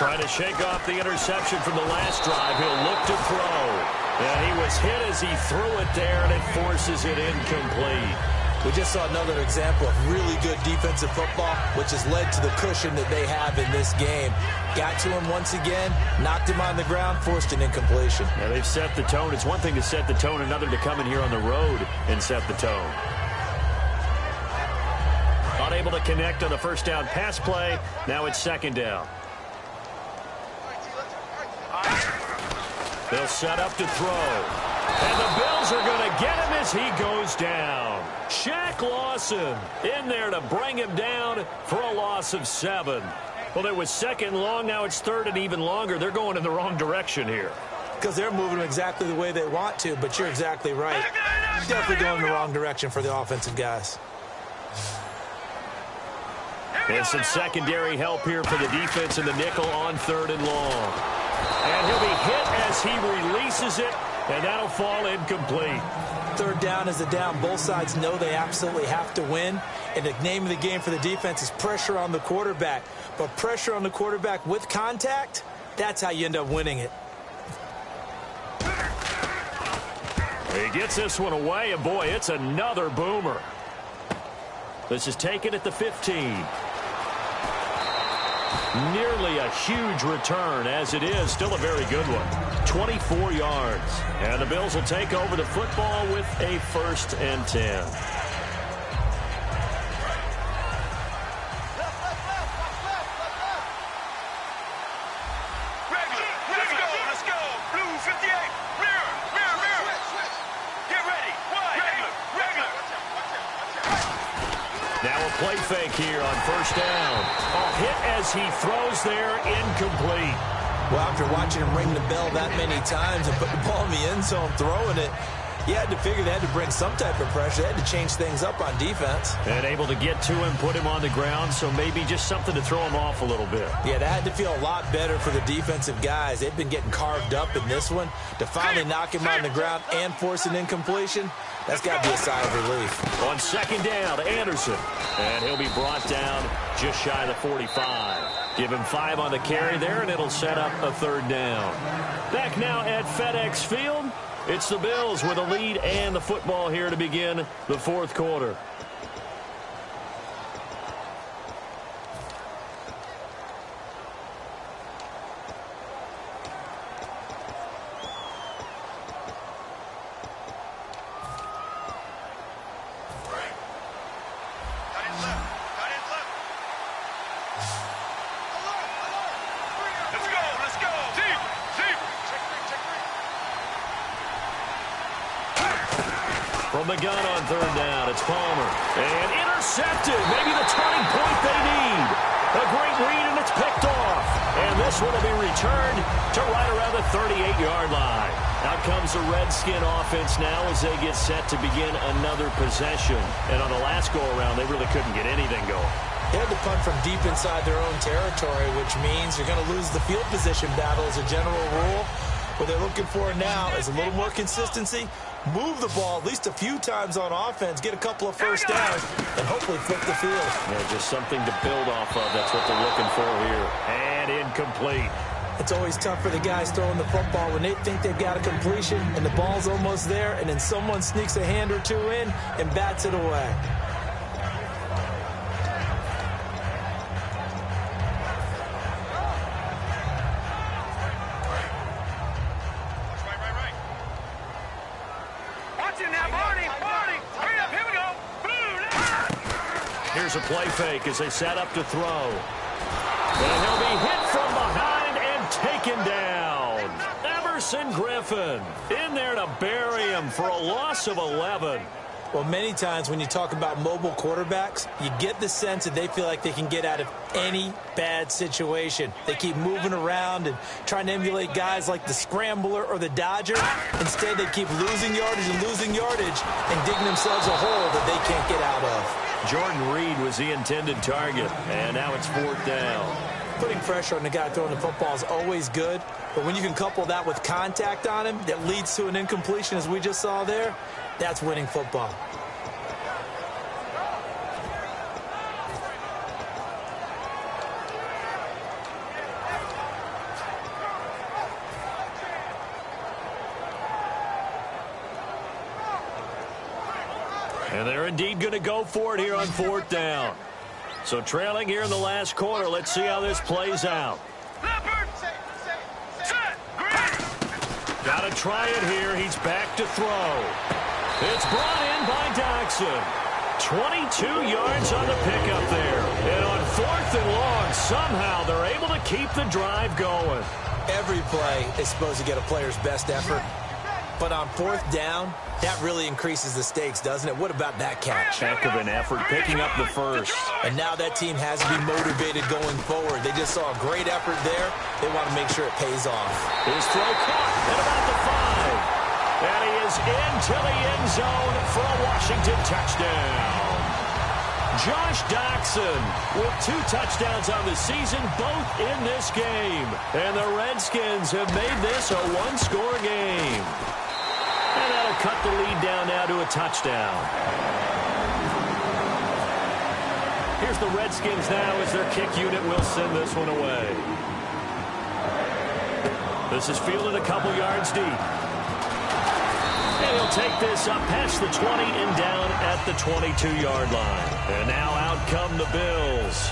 Trying to shake off the interception from the last drive. He'll look to throw. And he was hit as he threw it there, and it forces it incomplete. We just saw another example of really good defensive football, which has led to the cushion that they have in this game. Got to him once again, knocked him on the ground, forced an incompletion. Now they've set the tone. It's one thing to set the tone, another to come in here on the road and set the tone. Unable to connect on the first down pass play. Now it's second down. They'll set up to throw. And the Bills are going to get him as he goes down. Shaq Lawson in there to bring him down for a loss of 7. Well, it was second long. Now it's third and even longer. They're going in the wrong direction here. Because they're moving exactly the way they want to, but you're exactly right. Definitely going in the wrong direction for the offensive guys. And some secondary help here for the defense in the nickel on third and long. And he'll be hit as he releases it, and that'll fall incomplete. Third down is a down. Both sides know they absolutely have to win. And the name of the game for the defense is pressure on the quarterback. But pressure on the quarterback with contact, that's how you end up winning it. He gets this one away, and boy, it's another boomer. This is taken at the 15. Nearly a huge return, as it is. Still a very good one. 24 yards. And the Bills will take over the football with a 1st and 10. Let's go. Blue 58. Mirror. Get ready. Regular. Now a play fake here on first down. A hit as he throws there, incomplete. Well, after watching him ring the bell that many times and put the ball in the end zone, throwing it, you had to figure they had to bring some type of pressure. They had to change things up on defense. And able to get to him, put him on the ground, so maybe just something to throw him off a little bit. Yeah, that had to feel a lot better for the defensive guys. They've been getting carved up in this one. To finally knock him on the ground and force an incompletion, that's got to be a sigh of relief. On second down, Anderson. And he'll be brought down just shy of the 45. Give him 5 on the carry there, and it'll set up a third down. Back now at FedEx Field. It's the Bills with a lead and the football here to begin the 4th quarter. From the gun on third down, it's Palmer. And intercepted. Maybe the turning point they need. A great read, and it's picked off. And this one will be returned to right around the 38-yard line. Out comes the Redskin offense now as they get set to begin another possession. And on the last go-around, they really couldn't get anything going. They had to punt from deep inside their own territory, which means you're going to lose the field position battle as a general rule. What they're looking for now is a little more consistency, move the ball at least a few times on offense, get a couple of first downs, and hopefully flip the field. Yeah, just something to build off of. That's what they're looking for here. And incomplete. It's always tough for the guys throwing the football when they think they've got a completion and the ball's almost there, and then someone sneaks a hand or two in and bats it away. Here's a play fake as they set up to throw. And he'll be hit from behind and taken down. Everson Griffin in there to bury him for a loss of 11. Well, many times when you talk about mobile quarterbacks, you get the sense that they feel like they can get out of any bad situation. They keep moving around and trying to emulate guys like the Scrambler or the Dodger. Instead, they keep losing yardage and digging themselves a hole that they can't get out of. Jordan Reed was the intended target, and now it's 4th down. Putting pressure on the guy throwing the football is always good, but when you can couple that with contact on him that leads to an incompletion, as we just saw there, that's winning football. And they're indeed going to go for it here on 4th down. So trailing here in the last quarter. Let's see how this plays out. Got to try it here. He's back to throw. It's brought in by Doxson. 22 yards on the pickup there. And on 4th and long, somehow they're able to keep the drive going. Every play is supposed to get a player's best effort. But on 4th down, that really increases the stakes, doesn't it? What about that catch? Heck of an effort, picking up the first. And now that team has to be motivated going forward. They just saw a great effort there. They want to make sure it pays off. His throw caught at about the 5. And he is into the end zone for a Washington touchdown. Josh Doxson with 2 touchdowns on the season, both in this game. And the Redskins have made this a one-score game. And that'll cut the lead down now to a touchdown. Here's the Redskins now as their kick unit will send this one away. This is fielded a couple yards deep. And he'll take this up past the 20 and down at the 22-yard line. And now out come the Bills.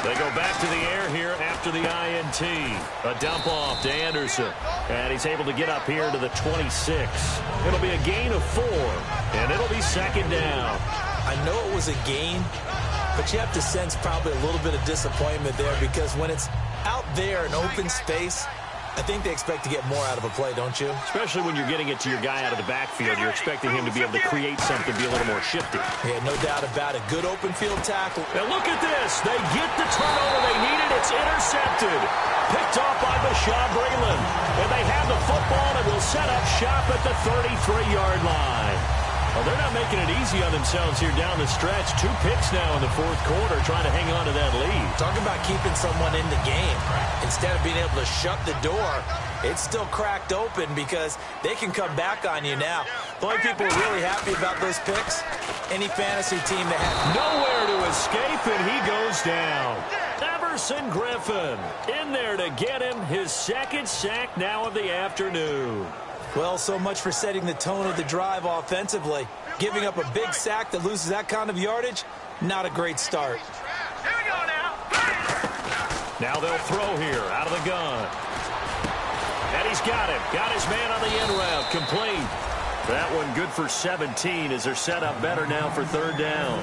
They go back to the air here after the INT. A dump off to Anderson. And he's able to get up here to the 26. It'll be a gain of 4. And it'll be 2nd down. I know it was a gain, but you have to sense probably a little bit of disappointment there because when it's out there in open space, I think they expect to get more out of a play, don't you? Especially when you're getting it to your guy out of the backfield. You're expecting him to be able to create something, be a little more shifty. Yeah, no doubt about it. Good open field tackle. And look at this. They get the turnover they needed. It's intercepted. Picked off by Bashaw Breeland. And they have the football and will set up shop at the 33-yard line. Well, they're not making it easy on themselves here down the stretch. 2 picks now in the 4th quarter trying to hang on to that lead. Talk about keeping someone in the game. Instead of being able to shut the door, it's still cracked open because they can come back on you now. The only people who are really happy about those picks, any fantasy team that has nowhere to escape, and he goes down. Everson Griffin in there to get him his 2nd sack now of the afternoon. Well, so much for setting the tone of the drive offensively. Giving up a big sack that loses that kind of yardage, not a great start. Here we go now. Now they'll throw here out of the gun. And he's got him. Got his man on the end route. Complete. That one good for 17 as they're set up better now for 3rd down.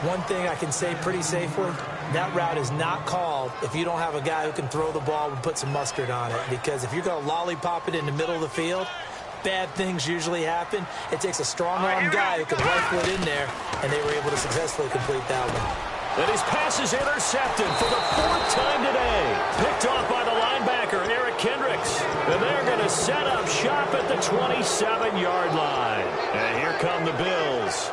One thing I can say pretty safely, that route is not called if you don't have a guy who can throw the ball and put some mustard on it. Because if you're going to lollipop it in the middle of the field, bad things usually happen. It takes a strong-arm guy who can rifle it in there, and they were able to successfully complete that one. And his pass is intercepted for the 4th time today. Picked off by the linebacker, Eric Kendricks. And they're going to set up shop at the 27-yard line. And here come the Bills.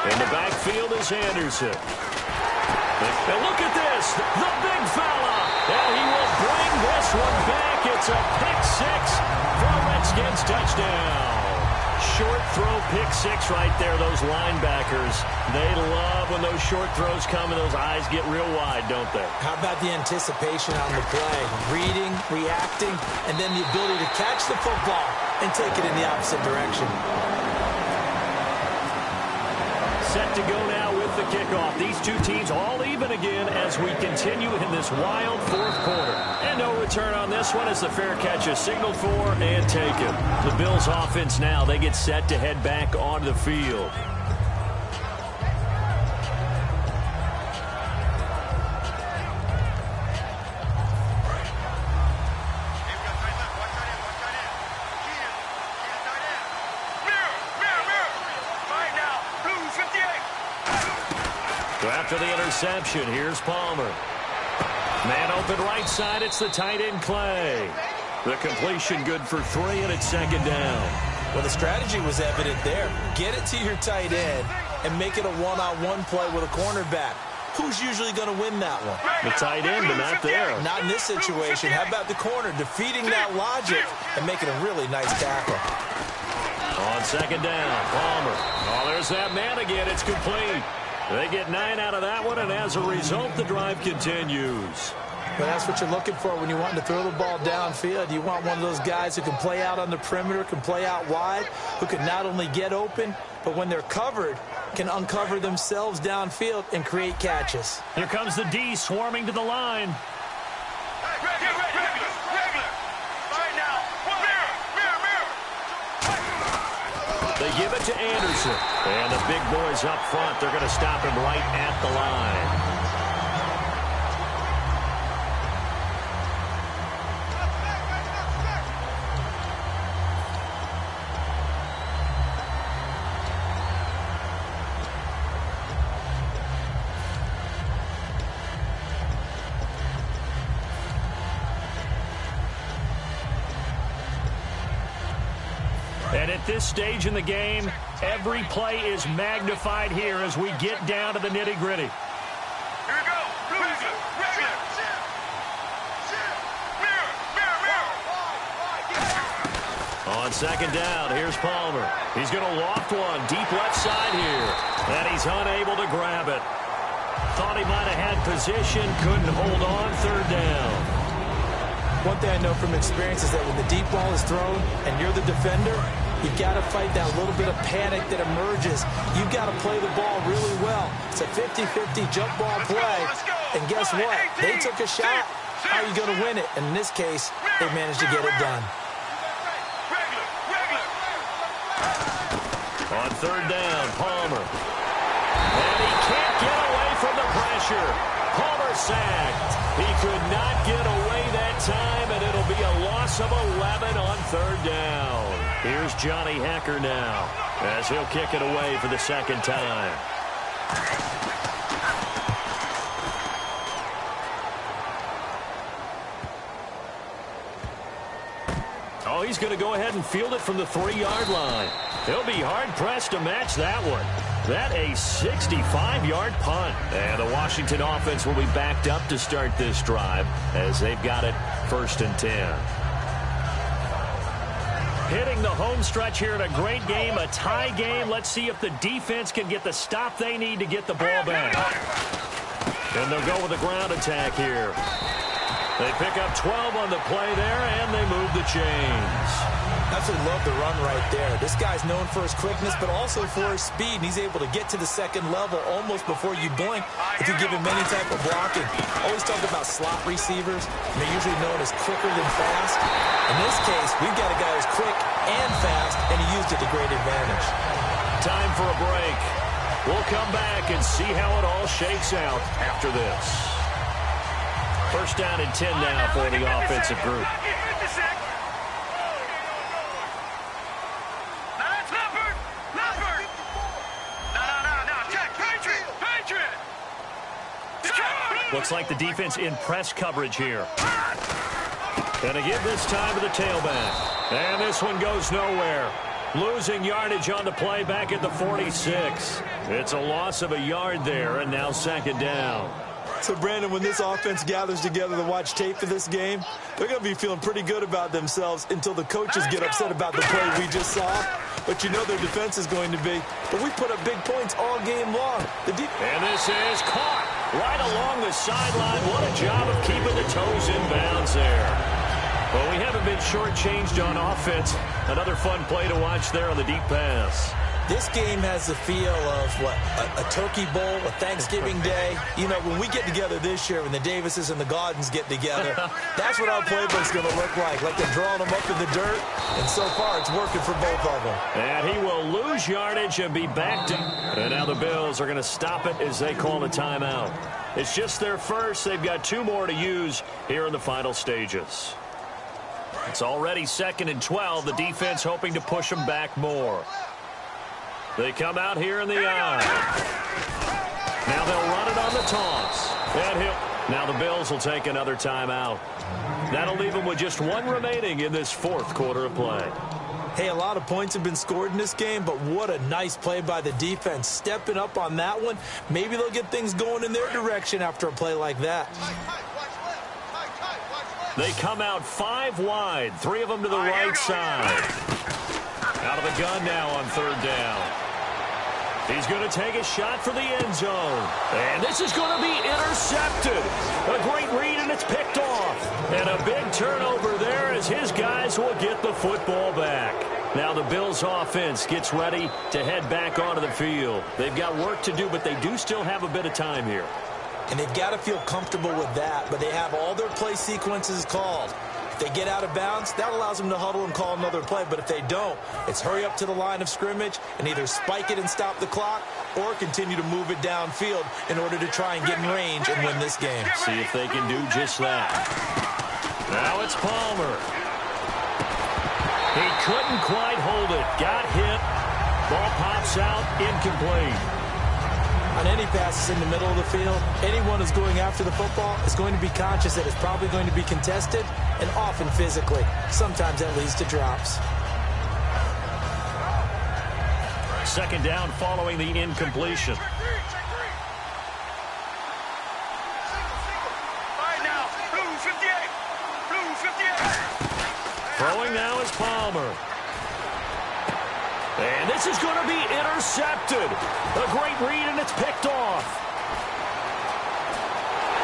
In the backfield is Anderson. And look at this, the big fella. And he will bring this one back. It's a pick-6 for a Redskins touchdown. Short throw pick-6 right there, those linebackers. They love when those short throws come and those eyes get real wide, don't they? How about the anticipation on the play? Reading, reacting, and then the ability to catch the football and take it in the opposite direction. Set to go now with the kickoff. These 2 teams all even again as we continue in this wild 4th quarter. And no return on this one as the fair catch is signaled for and taken. The Bills offense now, they get set to head back onto the field. So after the interception, here's Palmer. Man open right side, it's the tight end Clay. The completion good for 3, and it's 2nd down. Well, the strategy was evident there. Get it to your tight end and make it a one-on-one play with a cornerback. who's usually going to win that one? The tight end, but not there. Not in this situation. How about the corner defeating that logic and making a really nice tackle? On second down, Palmer. Oh, there's that man again. It's complete. They get 9 out of that one, and as a result, the drive continues. But that's what you're looking for when you want to throw the ball downfield. You want one of those guys who can play out on the perimeter, can play out wide, who can not only get open, but when they're covered, can uncover themselves downfield and create catches. Here comes the D swarming to the line. They give it to Anderson. And the big boys up front, they're going to stop him right at the line. And at this stage in the game, every play is magnified here as we get down to the nitty-gritty. Here we go. Regular. Mirror. On second down, here's Palmer. He's going to loft one deep left side here. And he's unable to grab it. Thought he might have had position, couldn't hold on, third down. One thing I know from experience is that when the deep ball is thrown and you're the defender, you've got to fight that little bit of panic that emerges. You've got to play the ball really well. It's a 50-50 jump ball play. And guess what? They took a shot. How are you going to win it? And in this case, they managed to get it done. On third down, Palmer. And he can't get away from the pressure. Palmer sacked. He could not get away that time, and it'll be a loss of 11 on third down. Here's Johnny Hacker now as he'll kick it away for the second time. Oh, he's going to go ahead and field it from the 3-yard line. He'll be hard-pressed to match that one. That a 65-yard punt. And the Washington offense will be backed up to start this drive as they've got it 1st and 10. Hitting the home stretch here in a great game, a tie game. Let's see if the defense can get the stop they need to get the ball back. And they'll go with a ground attack here. They pick up 12 on the play there, and they move the chains. Absolutely love the run right there. This guy's known for his quickness, but also for his speed. And he's able to get to the second level almost before you blink if you give him any type of blocking. Always talk about slot receivers. And they're usually known as quicker than fast. In this case, we've got a guy who's quick and fast, and he used it to great advantage. Time for a break. We'll come back and see how it all shakes out after this. 1st down and 10 now for the offensive group. Looks like the defense in press coverage here. And again this time to the tailback. And this one goes nowhere. Losing yardage on the play back at the 46. It's a loss of a yard there, and now second down. So, Brandon, when this offense gathers together to watch tape for this game, they're going to be feeling pretty good about themselves until the coaches get upset about the play we just saw. But you know their defense is going to be. But we put up big points all game long. And this is caught right along the sideline. What a job of keeping the toes in bounds there. Well, we haven't been shortchanged on offense. Another fun play to watch there on the deep pass. This game has the feel of, what, a turkey bowl, a Thanksgiving day. You know, when we get together this year, when the Davises and the Gaudens get together, that's what our playbook's going to look like. Like they're drawing them up in the dirt, and so far it's working for both of them. And he will lose yardage and be backed up. And now the Bills are going to stop it as they call a timeout. It's just their first. They've got 2 more to use here in the final stages. It's already 2nd and 12. The defense hoping to push them back more. They come out here in the eye. Now they'll run it on the toss. And now the Bills will take another timeout. That'll leave them with just 1 remaining in this 4th quarter of play. Hey, a lot of points have been scored in this game, but what a nice play by the defense. Stepping up on that one, maybe they'll get things going in their direction after a play like that. They come out 5 wide, 3 of them to the right side. Out of the gun now on 3rd down. He's going to take a shot for the end zone. And this is going to be intercepted. A great read, and it's picked off. And a big turnover there as his guys will get the football back. Now the Bills offense gets ready to head back onto the field. They've got work to do, but they do still have a bit of time here. And they've got to feel comfortable with that, but they have all their play sequences called. If they get out of bounds, that allows them to huddle and call another play. But if they don't, it's hurry up to the line of scrimmage and either spike it and stop the clock or continue to move it downfield in order to try and get in range and win this game. See if they can do just that. Now it's Palmer. He couldn't quite hold it. Got hit. Ball pops out. Incomplete. On any passes in the middle of the field, anyone who's going after the football is going to be conscious that it's probably going to be contested and often physically. Sometimes that leads to drops. 2nd down following the incompletion. Throwing now is Palmer. And this is going to be intercepted. A great read, and it's picked off.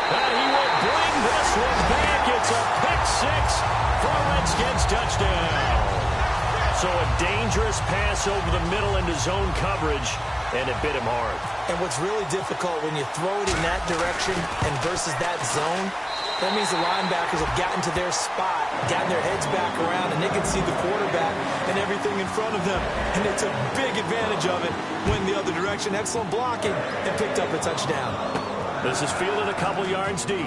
And he will bring this one back. It's a pick 6 for a Redskins touchdown. So a dangerous pass over the middle into zone coverage, and it bit him hard. And what's really difficult when you throw it in that direction and versus that zone, that means the linebackers have gotten to their spot, gotten their heads back around, and they can see the quarterback and everything in front of them. And they took big advantage of it, went the other direction, excellent blocking, and picked up a touchdown. This is fielded a couple yards deep.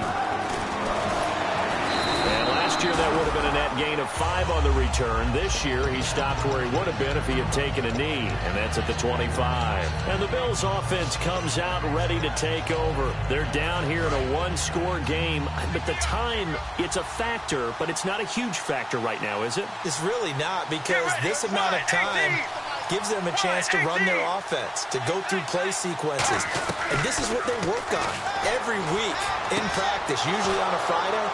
And last year that would have been a net gain of 5 on the return. This year he stopped where he would have been if he had taken a knee, and that's at the 25. And the Bills offense comes out ready to take over. They're down here in a 1-score game, but the time, it's a factor, but it's not a huge factor right now, is it? It's really not, because this amount of time gives them a chance to run their offense, to go through play sequences. And this is what they work on every week in practice, usually on a Friday.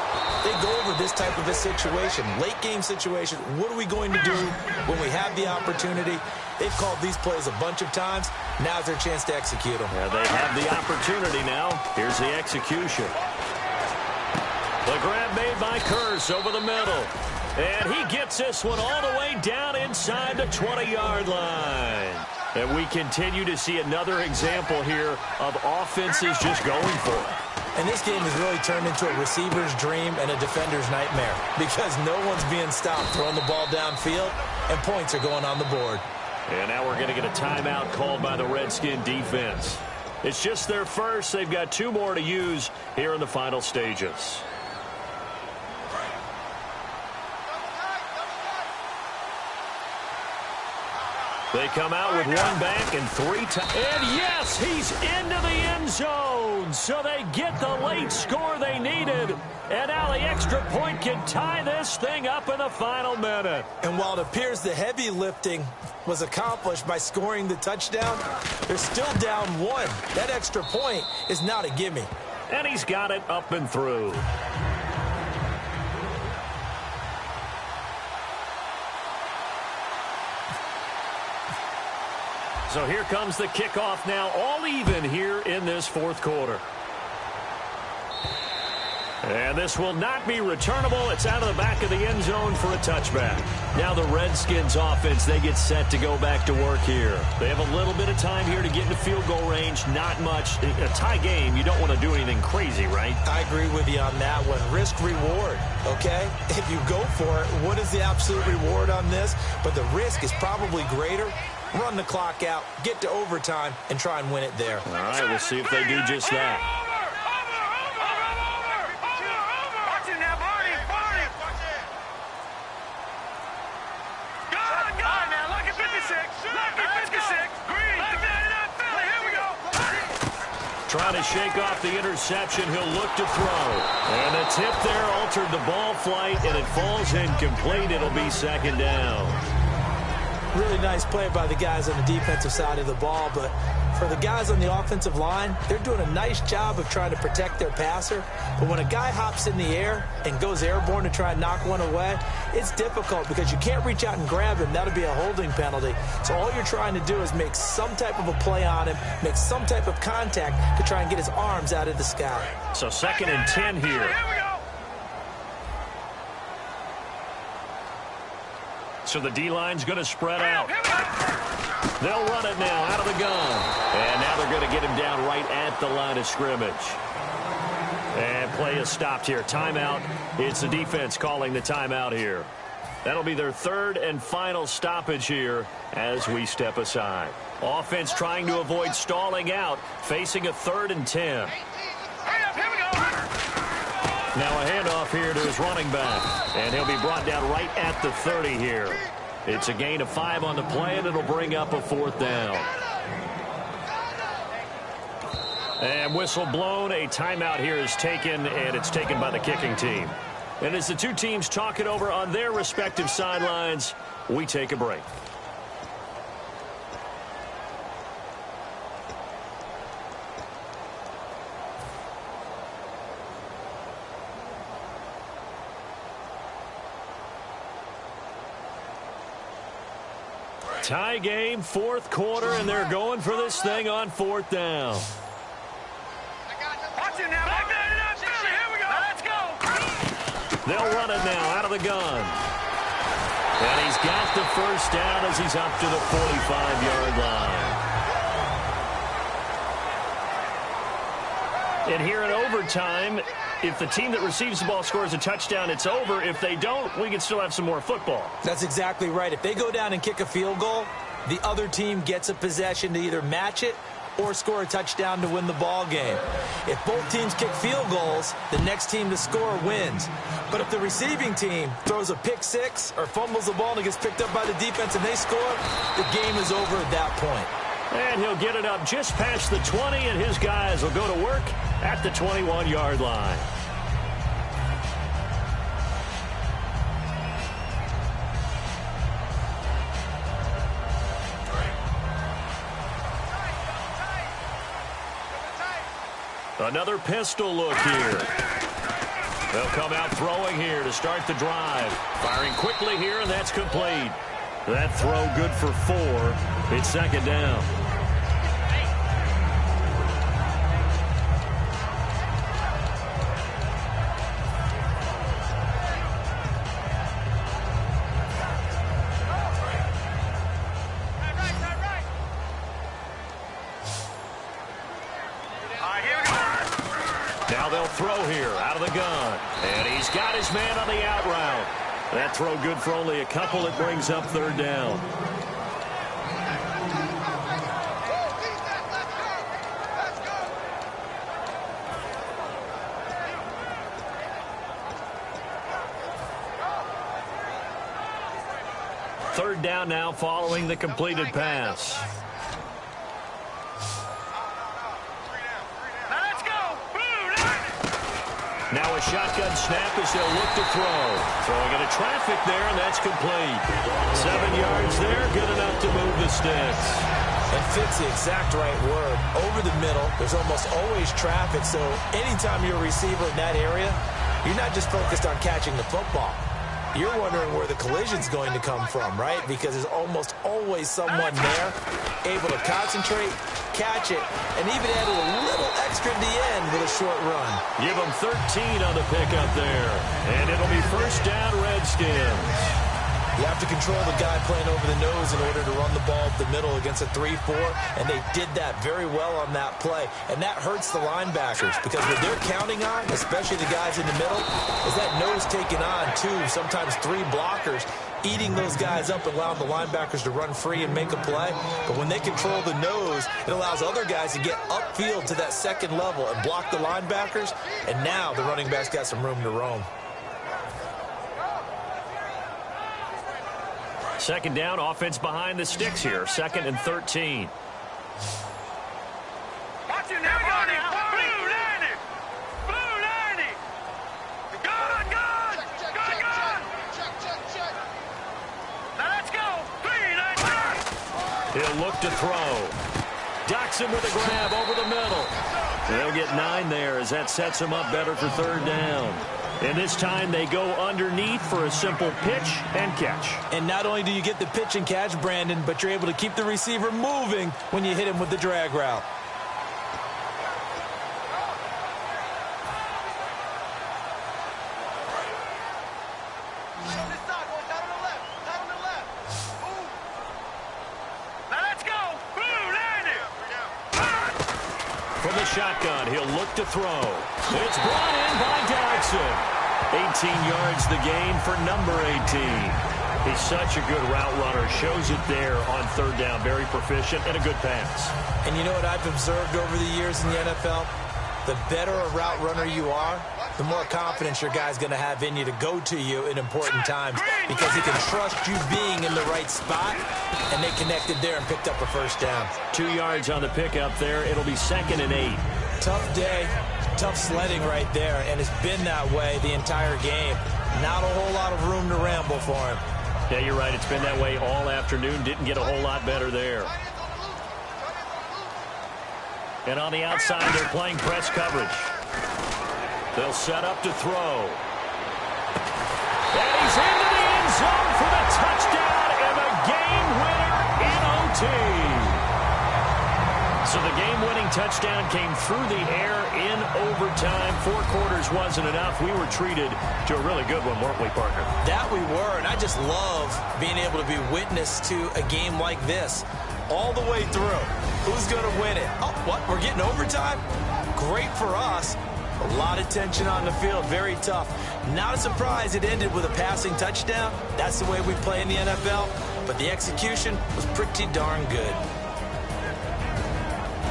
They go over this type of a situation, late game situation. What are we going to do when we have the opportunity? They've called these plays a bunch of times. Now's their chance to execute them. Yeah, they have the opportunity now. Here's the execution. The grab made by Curse over the middle. And he gets this one all the way down inside the 20-yard line. And we continue to see another example here of offenses just going for it. And this game has really turned into a receiver's dream and a defender's nightmare, because no one's being stopped throwing the ball downfield, and points are going on the board. And now we're going to get a timeout called by the Redskin defense. It's just their first. They've got 2 more to use here in the final stages. They come out with 1 back and 3 and yes, he's into the end zone. So they get the late score they needed. And now the extra point can tie this thing up in the final minute. And while it appears the heavy lifting was accomplished by scoring the touchdown, they're still down 1. That extra point is not a gimme. And he's got it up and through. So here comes the kickoff now, all even here in this 4th quarter. And this will not be returnable. It's out of the back of the end zone for a touchback. Now the Redskins offense, they get set to go back to work here. They have a little bit of time here to get into field goal range. Not much. A tie game, you don't want to do anything crazy, right? I agree with you on that one. Risk reward, okay? If you go for it, what is the absolute reward on this? But the risk is probably greater. Run the clock out, get to overtime, and try and win it there. All right, we'll see if they do just that. Trying to shake off the interception. He'll look to throw. And the tip there altered the ball flight, and it falls incomplete. It'll be 2nd down. Really nice play by the guys on the defensive side of the ball, but for the guys on the offensive line, they're doing a nice job of trying to protect their passer. But when a guy hops in the air and goes airborne to try and knock one away, it's difficult because you can't reach out and grab him. That'll be a holding penalty. So all you're trying to do is make some type of a play on him, make some type of contact to try and get his arms out of the sky. So 2nd and 10 here. Here we go. So the D-line's going to spread out. They'll run it now out of the gun. And now they're going to get him down right at the line of scrimmage. And play is stopped here. Timeout. It's the defense calling the timeout here. That'll be their 3rd and final stoppage here as we step aside. Offense trying to avoid stalling out, facing a 3rd and 10. Here we go. Now a handoff here to his running back. And he'll be brought down right at the 30 here. It's a gain of 5 on the play, and it'll bring up a 4th down. And whistle blown. A timeout here is taken, and it's taken by the kicking team. And as the two teams talk it over on their respective sidelines, we take a break. Tie game, 4th quarter, and they're going for this thing on 4th down. Watch it now. Here we go. Now let's go. They'll run it now out of the gun. And he's got the 1st down as he's up to the 45-yard line. And here in overtime, if the team that receives the ball scores a touchdown, it's over. If they don't, we can still have some more football. That's exactly right. If they go down and kick a field goal, the other team gets a possession to either match it or score a touchdown to win the ball game. If both teams kick field goals, the next team to score wins. But if the receiving team throws a pick 6 or fumbles the ball and it gets picked up by the defense and they score, the game is over at that point. And he'll get it up just past the 20, and his guys will go to work at the 21-yard line. Another pistol look here. They'll come out throwing here to start the drive. Firing quickly here, and that's complete. That throw good for 4. It's 2nd down. Now they'll throw here out of the gun. And he's got his man on the out route. That throw good for only a couple. It brings up 3rd down. Third down now following the completed pass. Now a shotgun snap as they'll look to throw. Throwing into traffic there, and that's complete. 7 yards there, good enough to move the sticks. And fits the exact right word. Over the middle, there's almost always traffic, so anytime you're a receiver in that area, you're not just focused on catching the football. You're wondering where the collision's going to come from, right? Because there's almost always someone there able to concentrate, catch it, and even add a little extra at the end with a short run. Give them 13 on the pickup there. And it'll be 1st down, Redskins. You have to control the guy playing over the nose in order to run the ball up the middle against a 3-4, and they did that very well on that play. And that hurts the linebackers because what they're counting on, especially the guys in the middle, is that nose taking on 2, sometimes 3 blockers, eating those guys up and allowing the linebackers to run free and make a play. But when they control the nose, it allows other guys to get upfield to that second level and block the linebackers, and now the running back's got some room to roam. 2nd down, offense behind the sticks here. 2nd and 13. Watch it now, Blue 90. Blue 90. Gun. Now let's go. 3, 9, 3. He'll look to throw. Docks him with a grab over the middle. They'll get 9 there as that sets him up better for third down. And this time they go underneath for a simple pitch and catch. And not only do you get the pitch and catch, Brandon, but you're able to keep the receiver moving when you hit him with the drag route. From the shotgun, he'll look to throw. It's brought in by Dodson. 18 yards the gain for number 18. He's such a good route runner. Shows it there on third down. Very proficient and a good pass. And you know what I've observed over the years in the NFL? The better a route runner you are, the more confidence your guy's going to have in you to go to you in important times because he can trust you being in the right spot, and they connected there and picked up a first down. 2 yards on the pickup there. It'll be 2nd and 8. Tough day, tough sledding right there, and it's been that way the entire game. Not a whole lot of room to ramble for him. Yeah, you're right. It's been that way all afternoon. Didn't get a whole lot better there. And on the outside, they're playing press coverage. They'll set up to throw. And he's into the end zone for the touchdown and the game winner in OT. So the game-winning touchdown came through the air in overtime. 4 quarters wasn't enough. We were treated to a really good one, weren't we, partner? That we were, and I just love being able to be witness to a game like this all the way through. Who's going to win it? Oh, what? We're getting overtime? Great for us. A lot of tension on the field. Very tough. Not a surprise it ended with a passing touchdown. That's the way we play in the NFL. But the execution was pretty darn good.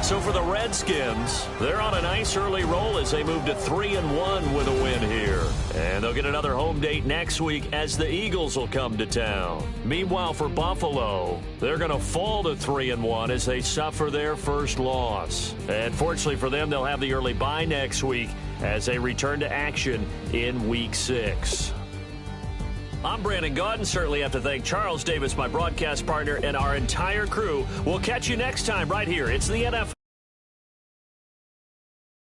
So for the Redskins, they're on a nice early roll as they move to 3-1 with a win here. And they'll get another home date next week as the Eagles will come to town. Meanwhile, for Buffalo, they're going to fall to 3-1 as they suffer their first loss. And fortunately for them, they'll have the early bye next week as they return to action in Week 6. I'm Brandon Gaudin. Certainly have to thank Charles Davis, my broadcast partner, and our entire crew. We'll catch you next time right here. It's the NFL.